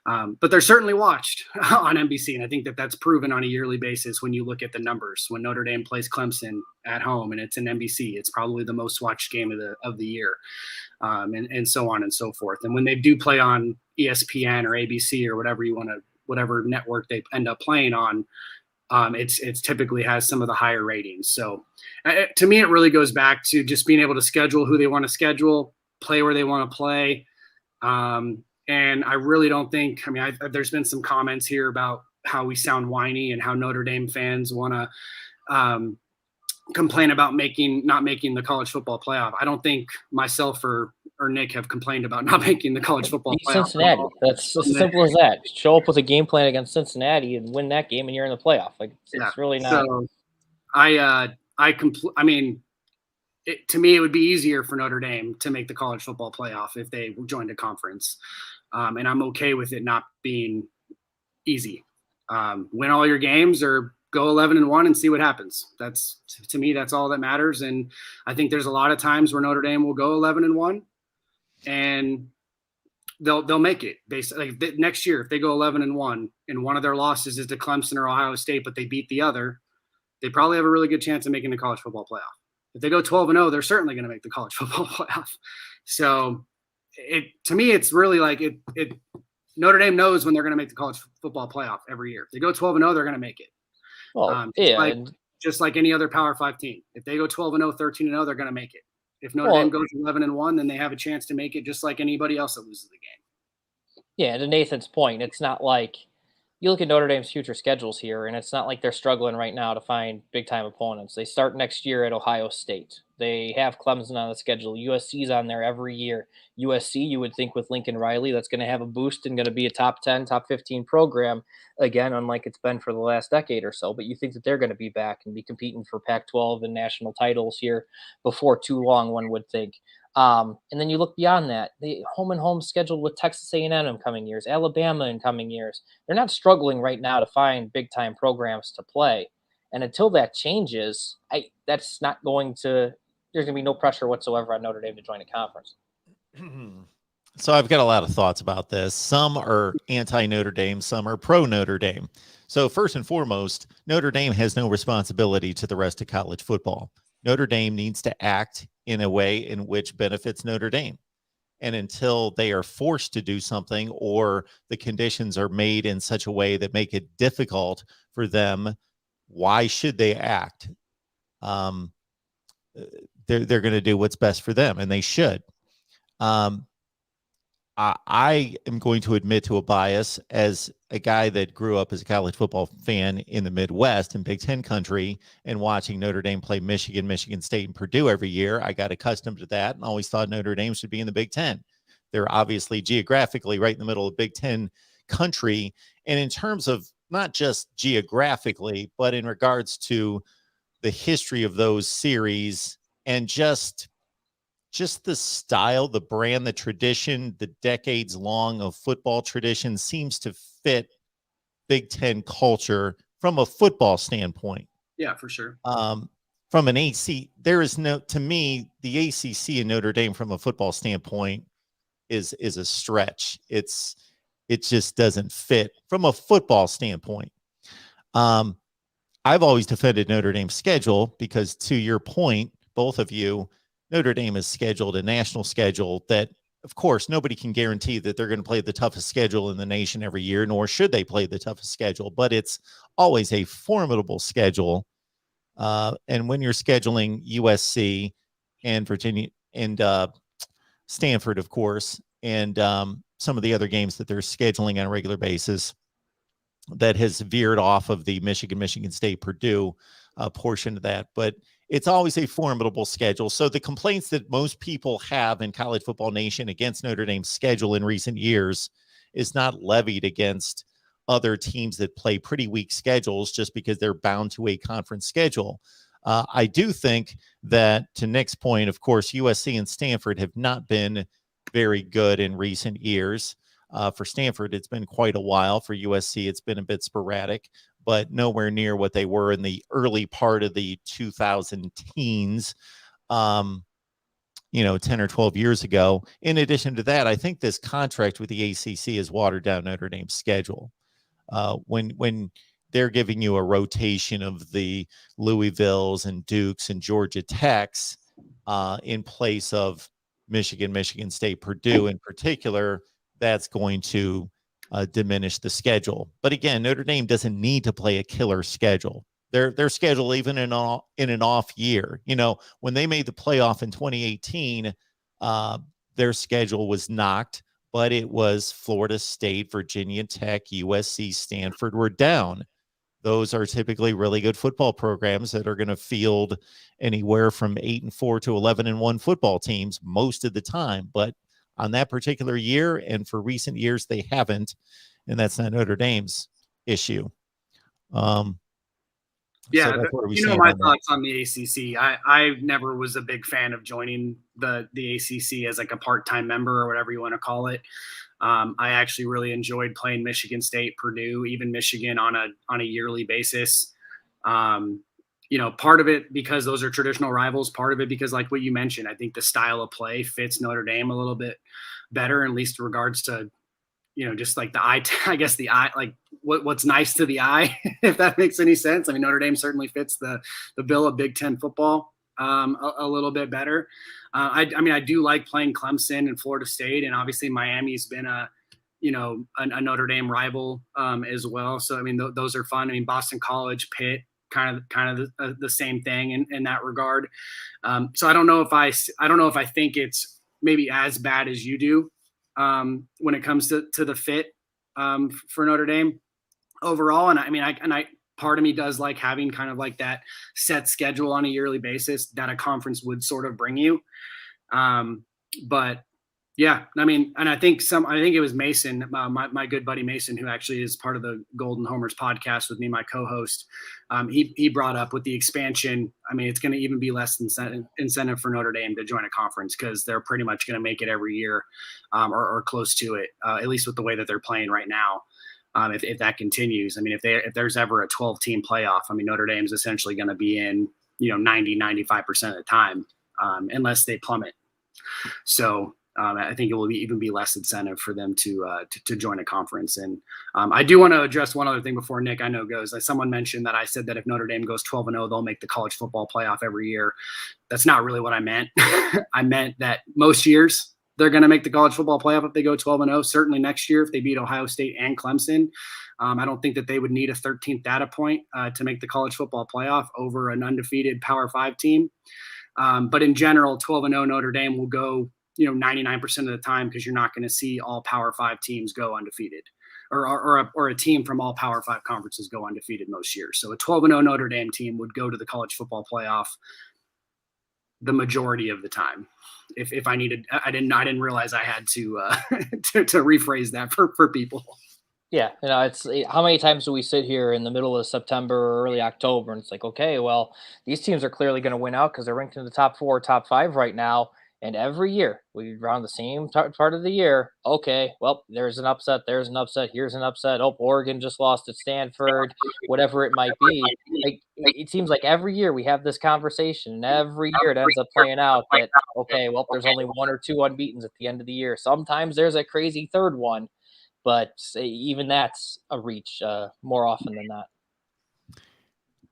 But they're certainly watched on NBC, and I think that's proven on a yearly basis when you look at the numbers. When Notre Dame plays Clemson at home and it's an NBC, it's probably the most watched game of the year, and so on and so forth. And when they do play on ESPN or ABC or whatever network they end up playing on, it's typically has some of the higher ratings. So to me, it really goes back to just being able to schedule who they want to schedule, play where they want to play. And I really don't think, there's been some comments here about how we sound whiny and how Notre Dame fans want to complain about not making the college football playoff. I don't think myself or Nick have complained about not making the college football playoff. Cincinnati. That's as simple as that. Show up with a game plan against Cincinnati and win that game, and you're in the playoff. It's really not. So to me, it would be easier for Notre Dame to make the college football playoff if they joined a conference. And I'm okay with it not being easy. Win all your games or go 11-1 and see what happens. To me, that's all that matters. And I think there's a lot of times where Notre Dame will go 11-1 and they'll make it. Basically, next year, if they go 11-1 and one of their losses is to Clemson or Ohio State, but they beat the other, they probably have a really good chance of making the college football playoff. If they go 12-0, they're certainly going to make the college football playoff. So to me, it's really like it. Notre Dame knows when they're going to make the college football playoff every year. If they go 12-0, they're going to make it. Well, just like any other Power 5 team. If they go 12-0, 13-0, they're going to make it. If Notre Dame goes 11-1, then they have a chance to make it just like anybody else that loses the game. Yeah, to Nathan's point, it's not like you look at Notre Dame's future schedules here, and it's not like they're struggling right now to find big-time opponents. They start next year at Ohio State. They have Clemson on the schedule. USC's on there every year. USC, you would think with Lincoln Riley, that's going to have a boost and going to be a top 10, top 15 program, again, unlike it's been for the last decade or so. But you think that they're going to be back and be competing for Pac-12 and national titles here before too long, one would think. And then you look beyond that, the home scheduled with Texas A&M in coming years, Alabama in coming years. They're not struggling right now to find big-time programs to play. And until that changes, there's going to be no pressure whatsoever on Notre Dame to join a conference. So I've got a lot of thoughts about this. Some are anti-Notre Dame, some are pro-Notre Dame. So first and foremost, Notre Dame has no responsibility to the rest of college football. Notre Dame needs to act in a way in which benefits Notre Dame. And until they are forced to do something or the conditions are made in such a way that make it difficult for them, why should they act? They're going to do what's best for them, and they should. I am going to admit to a bias as a guy that grew up as a college football fan in the Midwest in Big Ten country and watching Notre Dame play Michigan, Michigan State, and Purdue every year. I got accustomed to that and always thought Notre Dame should be in the Big Ten. They're obviously geographically right in the middle of Big Ten country. And in terms of not just geographically, but in regards to the history of those series and just the style, the brand, the tradition, the decades long of football tradition seems to fit Big Ten culture from a football standpoint. Yeah, for sure. From an AC, there is no, to me, the ACC in Notre Dame from a football standpoint is a stretch. It's It just doesn't fit from a football standpoint. I've always defended Notre Dame's schedule because, to your point, both of you, Notre Dame has scheduled a national schedule that, of course, nobody can guarantee that they're going to play the toughest schedule in the nation every year, nor should they play the toughest schedule, but it's always a formidable schedule. And when you're scheduling USC and Virginia and Stanford, of course, and some of the other games that they're scheduling on a regular basis, that has veered off of the Michigan State, Purdue portion of that. But it's always a formidable schedule. So the complaints that most people have in College Football Nation against Notre Dame's schedule in recent years is not levied against other teams that play pretty weak schedules just because they're bound to a conference schedule. I do think that, to Nick's point, of course, USC and Stanford have not been very good in recent years. For Stanford, it's been quite a while. For USC, it's been a bit sporadic, but nowhere near what they were in the early part of the 2000 teens, 10 or 12 years ago. In addition to that, I think this contract with the ACC has watered down Notre Dame's schedule. When they're giving you a rotation of the Louisvilles and Dukes and Georgia Techs in place of Michigan State, Purdue in particular, that's going to diminish the schedule. But again, Notre Dame doesn't need to play a killer schedule. Their schedule, even in an off year, when they made the playoff in 2018, their schedule was knocked, but it was Florida State, Virginia Tech, USC, Stanford were down. Those are typically really good football programs that are going to field anywhere from 8-4 to 11-1 football teams most of the time. But on that particular year, and for recent years, they haven't, and that's not Notre Dame's issue. Yeah, so my thoughts on the ACC. I never was a big fan of joining the ACC as like a part-time member or whatever you want to call it. I actually really enjoyed playing Michigan State, Purdue, even Michigan on a yearly basis. Part of it because those are traditional rivals, part of it because, like what you mentioned, I think the style of play fits Notre Dame a little bit better, at least in regards to, just like the eye, I guess the eye, like what's nice to the eye, if that makes any sense. I mean, Notre Dame certainly fits the bill of Big Ten football a little bit better. I do like playing Clemson and Florida State, and obviously Miami's been a Notre Dame rival as well. So, I mean, those are fun. I mean, Boston College, Pitt, kind of the same thing in that regard. So I don't know if I think it's maybe as bad as you do when it comes to the fit for Notre Dame overall. And I part of me does like having kind of like that set schedule on a yearly basis that a conference would sort of bring you. But yeah, I mean, and I think it was Mason, my good buddy Mason, who actually is part of the Golden Homers podcast with me, my co-host. He brought up with the expansion. I mean, it's going to even be less incentive for Notre Dame to join a conference because they're pretty much going to make it every year or close to it, at least with the way that they're playing right now. If that continues, I mean, if there's ever a 12-team playoff, I mean, Notre Dame's essentially going to be in, 90-95% of the time, unless they plummet. So I think it will even be less incentive for them to join a conference. And I do want to address one other thing before Nick, I know, goes. Someone mentioned that I said that if Notre Dame goes 12-0, they'll make the college football playoff every year. That's not really what I meant. I meant that most years they're going to make the college football playoff if they go 12-0. Certainly next year if they beat Ohio State and Clemson. I don't think that they would need a 13th data point to make the college football playoff over an undefeated Power 5 team. But in general, 12-0 Notre Dame will go 99% of the time because you're not going to see all Power 5 teams go undefeated or a team from all Power 5 conferences go undefeated most years. So a 12-0 Notre Dame team would go to the college football playoff the majority of the time. If I needed, I didn't realize I had to rephrase that for people. Yeah, it's how many times do we sit here in the middle of September or early October and it's like, okay, well, these teams are clearly going to win out because they're ranked in the top 4 or top 5 right now. And every year we around the same part of the year. Okay, well, there's an upset. Here's an upset. Oh, Oregon just lost at Stanford, whatever it might be. Like, it seems like every year we have this conversation, and every year it ends up playing out that, okay, well, there's only 1 or 2 unbeatens at the end of the year. Sometimes there's a crazy third one. but even that's a reach more often than not.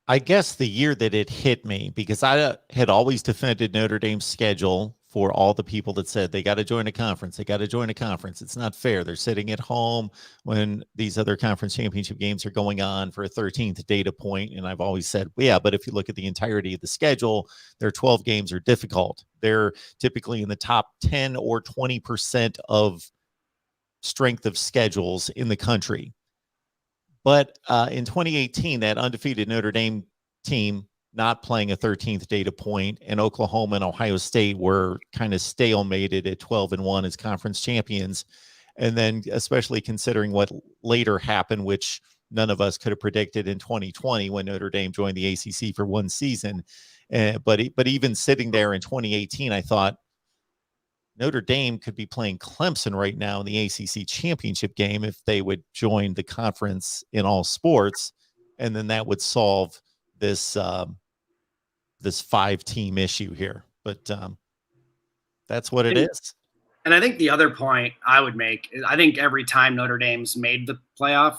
I guess the year that it hit me, because I had always defended Notre Dame's schedule for all the people that said they got to join a conference. They got to join a conference. It's not fair. They're sitting at home when these other conference championship games are going on for a 13th data point. And I've always said, well, yeah, but if you look at the entirety of the schedule, their 12 games are difficult. They're typically in the top 10 or 20% of strength of schedules in the country. But in 2018, that undefeated Notre Dame team not playing a 13th data point, and Oklahoma and Ohio State were kind of stalemated at 12-1 as conference champions. And then especially considering what later happened, which none of us could have predicted in 2020 when Notre Dame joined the ACC for one season. But even sitting there in 2018, I thought, Notre Dame could be playing Clemson right now in the ACC championship game if they would join the conference in all sports, and then that would solve this this 5-team issue here. But that's what it is. And I think the other point I would make is I think every time Notre Dame's made the playoff,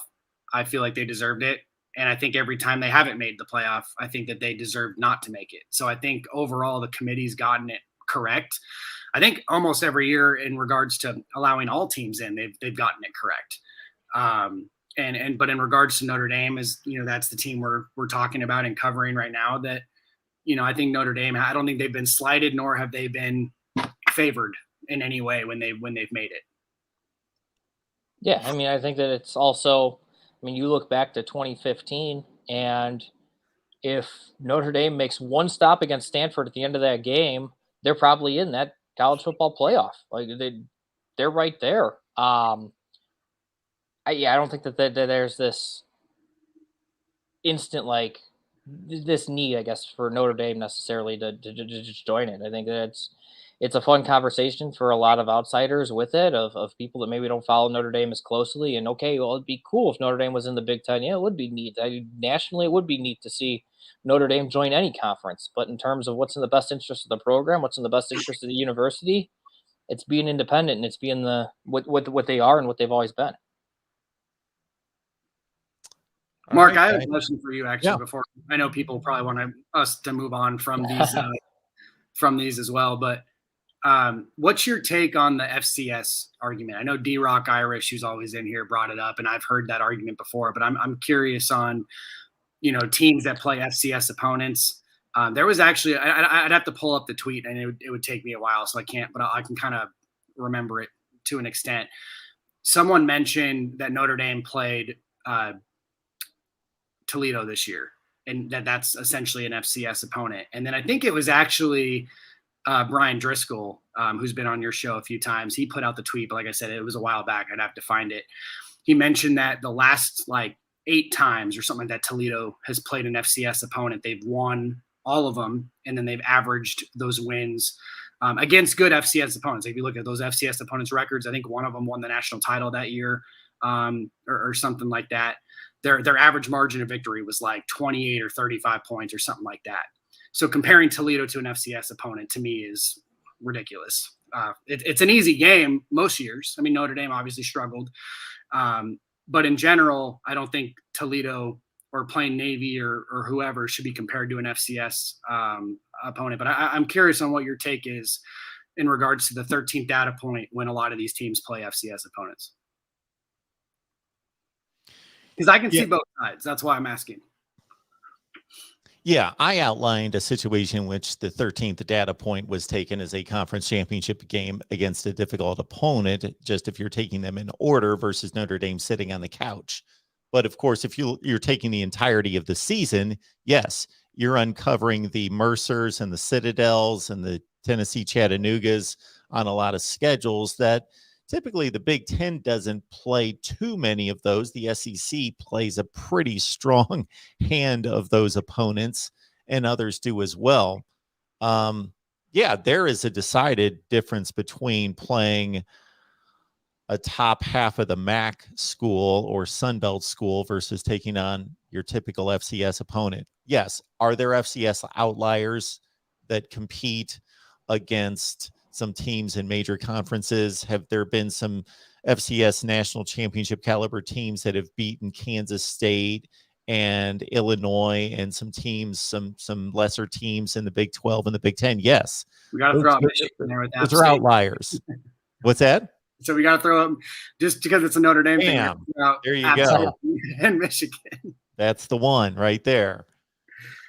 I feel like they deserved it. And I think every time they haven't made the playoff, I think that they deserve not to make it. So I think overall the committee's gotten it correct. I think almost every year in regards to allowing all teams in, they've gotten it correct. But in regards to Notre Dame, is that's the team we're talking about and covering right now. That I think Notre Dame, I don't think they've been slighted, nor have they been favored in any way when they've made it. Yeah, I mean, I think that it's also, I mean, you look back to 2015, and if Notre Dame makes one stop against Stanford at the end of that game, they're probably in that college football playoff. Like they're right there. I don't think that there's this instant this need, I guess, for Notre Dame necessarily to just join it. I think that it's a fun conversation for a lot of outsiders with it, of people that maybe don't follow Notre Dame as closely. And okay, well, it'd be cool if Notre Dame was in the Big Ten. Yeah, it would be neat. Nationally, it would be neat to see Notre Dame join any conference. But in terms of what's in the best interest of the program, what's in the best interest of the university, it's being independent, and it's being what they are and what they've always been. Mark, I have a question for you actually. Before I know people probably want us to move on from these as well, but what's your take on the FCS argument? I know D-Rock Irish, who's always in here, brought it up, and I've heard that argument before. But I'm curious on teams that play FCS opponents. There was actually I'd have to pull up the tweet, and it would take me a while, so I can't. But I can kind of remember it to an extent. Someone mentioned that Notre Dame played Toledo this year, and that's essentially an FCS opponent. And then I think it was actually Brian Driscoll, who's been on your show a few times. He put out the tweet, but like I said, it was a while back. I'd have to find it. He mentioned that the last 8 times or something that Toledo has played an FCS opponent, they've won all of them, and then they've averaged those wins against good FCS opponents. If you look at those FCS opponents' records, I think one of them won the national title that year, or something like that. Their average margin of victory was 28 or 35 points or something like that. So comparing Toledo to an FCS opponent to me is ridiculous. It's an easy game most years. I mean, Notre Dame obviously struggled. But in general, I don't think Toledo or playing Navy or whoever should be compared to an FCS opponent. But I'm curious on what your take is in regards to the 13th data point when a lot of these teams play FCS opponents. Because I can see both sides. That's why I'm asking. Yeah, I outlined a situation in which the 13th data point was taken as a conference championship game against a difficult opponent, just if you're taking them in order versus Notre Dame sitting on the couch. But of course, if you're taking the entirety of the season, yes, you're uncovering the Mercers and the Citadels and the Tennessee Chattanoogas on a lot of schedules that typically the Big Ten doesn't play too many of those. The SEC plays a pretty strong hand of those opponents, and others do as well. Yeah, there is a decided difference between playing a top half of the MAC school or Sunbelt school versus taking on your typical FCS opponent. Yes, are there FCS outliers that compete against some teams in major conferences? Have there been some FCS national championship caliber teams that have beaten Kansas State and Illinois and some teams, some lesser teams in the Big 12 and the Big 10? Yes. We got to throw out Michigan there with that. Those are outliers. What's that? So we got to throw up, just because it's a Notre Dame thing. There you go. And Michigan. That's the one right there.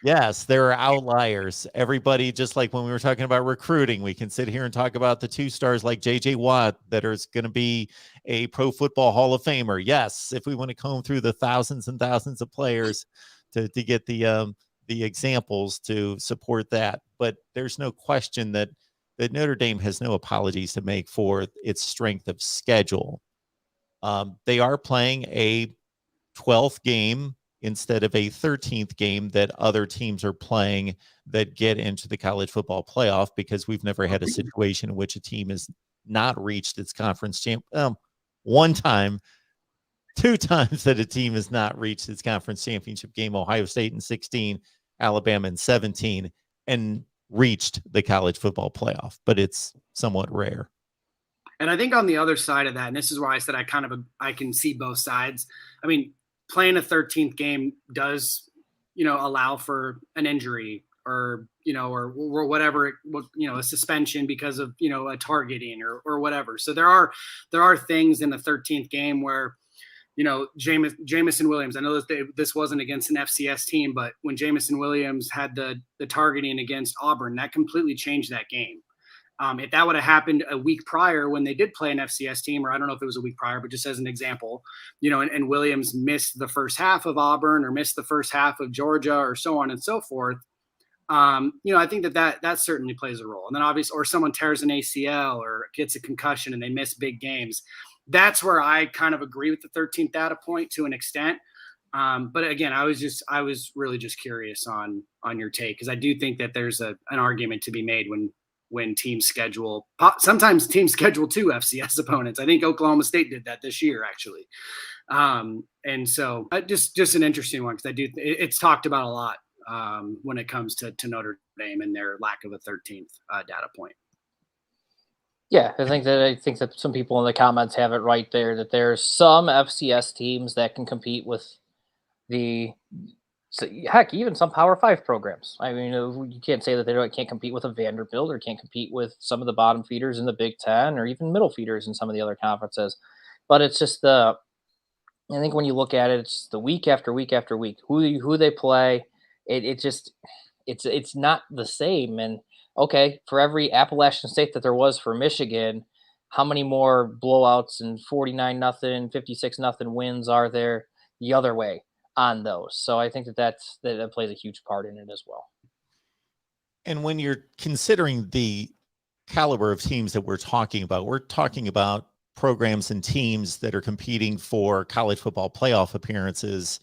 Yes, there are outliers. Everybody, just like when we were talking about recruiting, we can sit here and talk about the 2 stars like J.J. Watt that is going to be a Pro Football Hall of Famer. Yes, if we want to comb through the thousands and thousands of players to get the examples to support that. But there's no question that Notre Dame has no apologies to make for its strength of schedule. They are playing a 12th game instead of a 13th game that other teams are playing that get into the college football playoff, because we've never had a situation in which a team has not reached its conference one time, 2 times that a team has not reached its conference championship game, Ohio State in 16, Alabama in 17, and reached the college football playoff, but it's somewhat rare. And I think on the other side of that, and this is why I said I can see both sides. I mean, playing a 13th game does, allow for an injury or whatever, a suspension because of, a targeting or whatever. So there are things in the 13th game where, Jamison Williams, I know that this wasn't against an FCS team, but when Jamison Williams had the targeting against Auburn, that completely changed that game. If that would have happened a week prior when they did play an FCS team, or I don't know if it was a week prior, but just as an example, and Williams missed the first half of Auburn or missed the first half of Georgia or so on and so forth, I think that certainly plays a role. And then obviously, or someone tears an ACL or gets a concussion and they miss big games. That's where I kind of agree with the 13th data point to an extent. But again, I was really just curious on your take, because I do think that there's an argument to be made when teams schedule, sometimes teams schedule 2 FCS opponents. I think Oklahoma State did that this year, actually. And so just an interesting one, because it's talked about a lot when it comes to Notre Dame and their lack of a 13th data point. Yeah, I think that some people in the comments have it right there, that there's some FCS teams that can compete with heck, even some Power 5 programs. I mean, you can't say that they can't compete with a Vanderbilt or can't compete with some of the bottom feeders in the Big Ten or even middle feeders in some of the other conferences. But it's just I think when you look at it, it's the week after week after week, who they play. It's not the same. And okay, for every Appalachian State that there was for Michigan, how many more blowouts and 49-0, 56-0 wins are there the other way on those? So I think that plays a huge part in it as well. And when you're considering the caliber of teams that we're talking about programs and teams that are competing for college football playoff appearances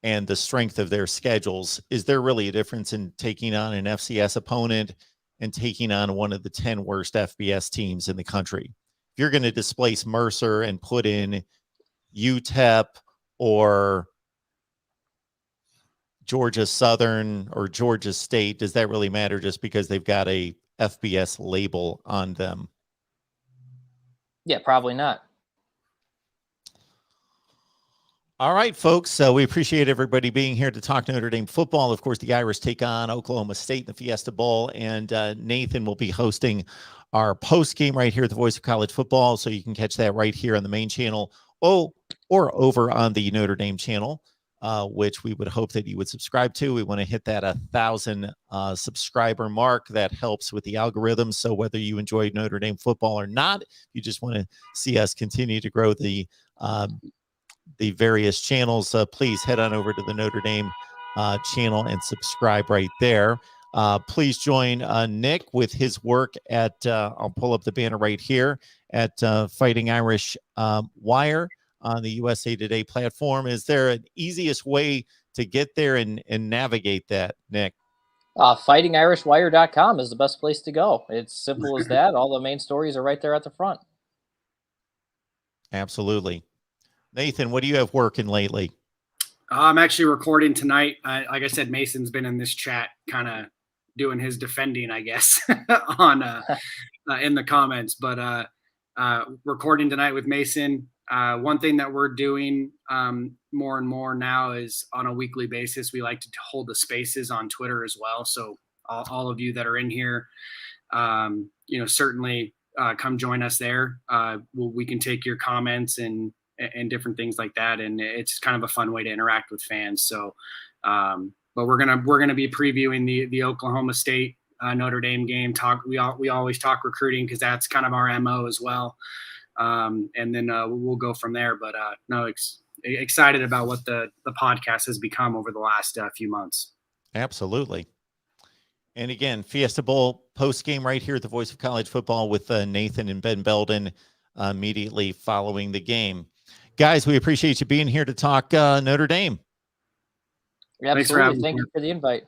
and the strength of their schedules. Is there really a difference in taking on an FCS opponent and taking on one of the 10 worst FBS teams in the country? If you're going to displace Mercer and put in UTEP or Georgia Southern or Georgia State, does that really matter just because they've got a FBS label on them? Yeah, probably not. All right, folks. We appreciate everybody being here to talk Notre Dame football. Of course, the Irish take on Oklahoma State in the Fiesta Bowl, and Nathan will be hosting our post game right here at the Voice of College Football. So you can catch that right here on the main channel, or over on the Notre Dame channel, which we would hope that you would subscribe to. We want to hit that 1,000 subscriber mark. That helps with the algorithm. So whether you enjoy Notre Dame football or not, you just want to see us continue to grow the various channels, please head on over to the Notre Dame channel and subscribe right there. Please join Nick with his work at, I'll pull up the banner right here, at Fighting Irish Wire on the USA Today platform. Is there an easiest way to get there and navigate that, Nick? FightingIrishWire.com is the best place to go. It's simple as that. All the main stories are right there at the front. Absolutely. Nathan, what do you have working lately? I'm actually recording tonight. Like I said, Mason's been in this chat kind of doing his defending, I guess, on in the comments. But recording tonight with Mason. One thing that we're doing more and more now is on a weekly basis, we like to hold the spaces on Twitter as well. So all of you that are in here, certainly come join us there. We can take your comments and different things like that. And it's kind of a fun way to interact with fans. So, but we're going to be previewing the Oklahoma State Notre Dame game. We always talk recruiting because that's kind of our MO as well. And then we'll go from there. But excited about what the podcast has become over the last few months. Absolutely. And again, Fiesta Bowl post game right here at the Voice of College Football with Nathan and Ben Belden immediately following the game. Guys, we appreciate you being here to talk Notre Dame. Absolutely. Thank you for the invite.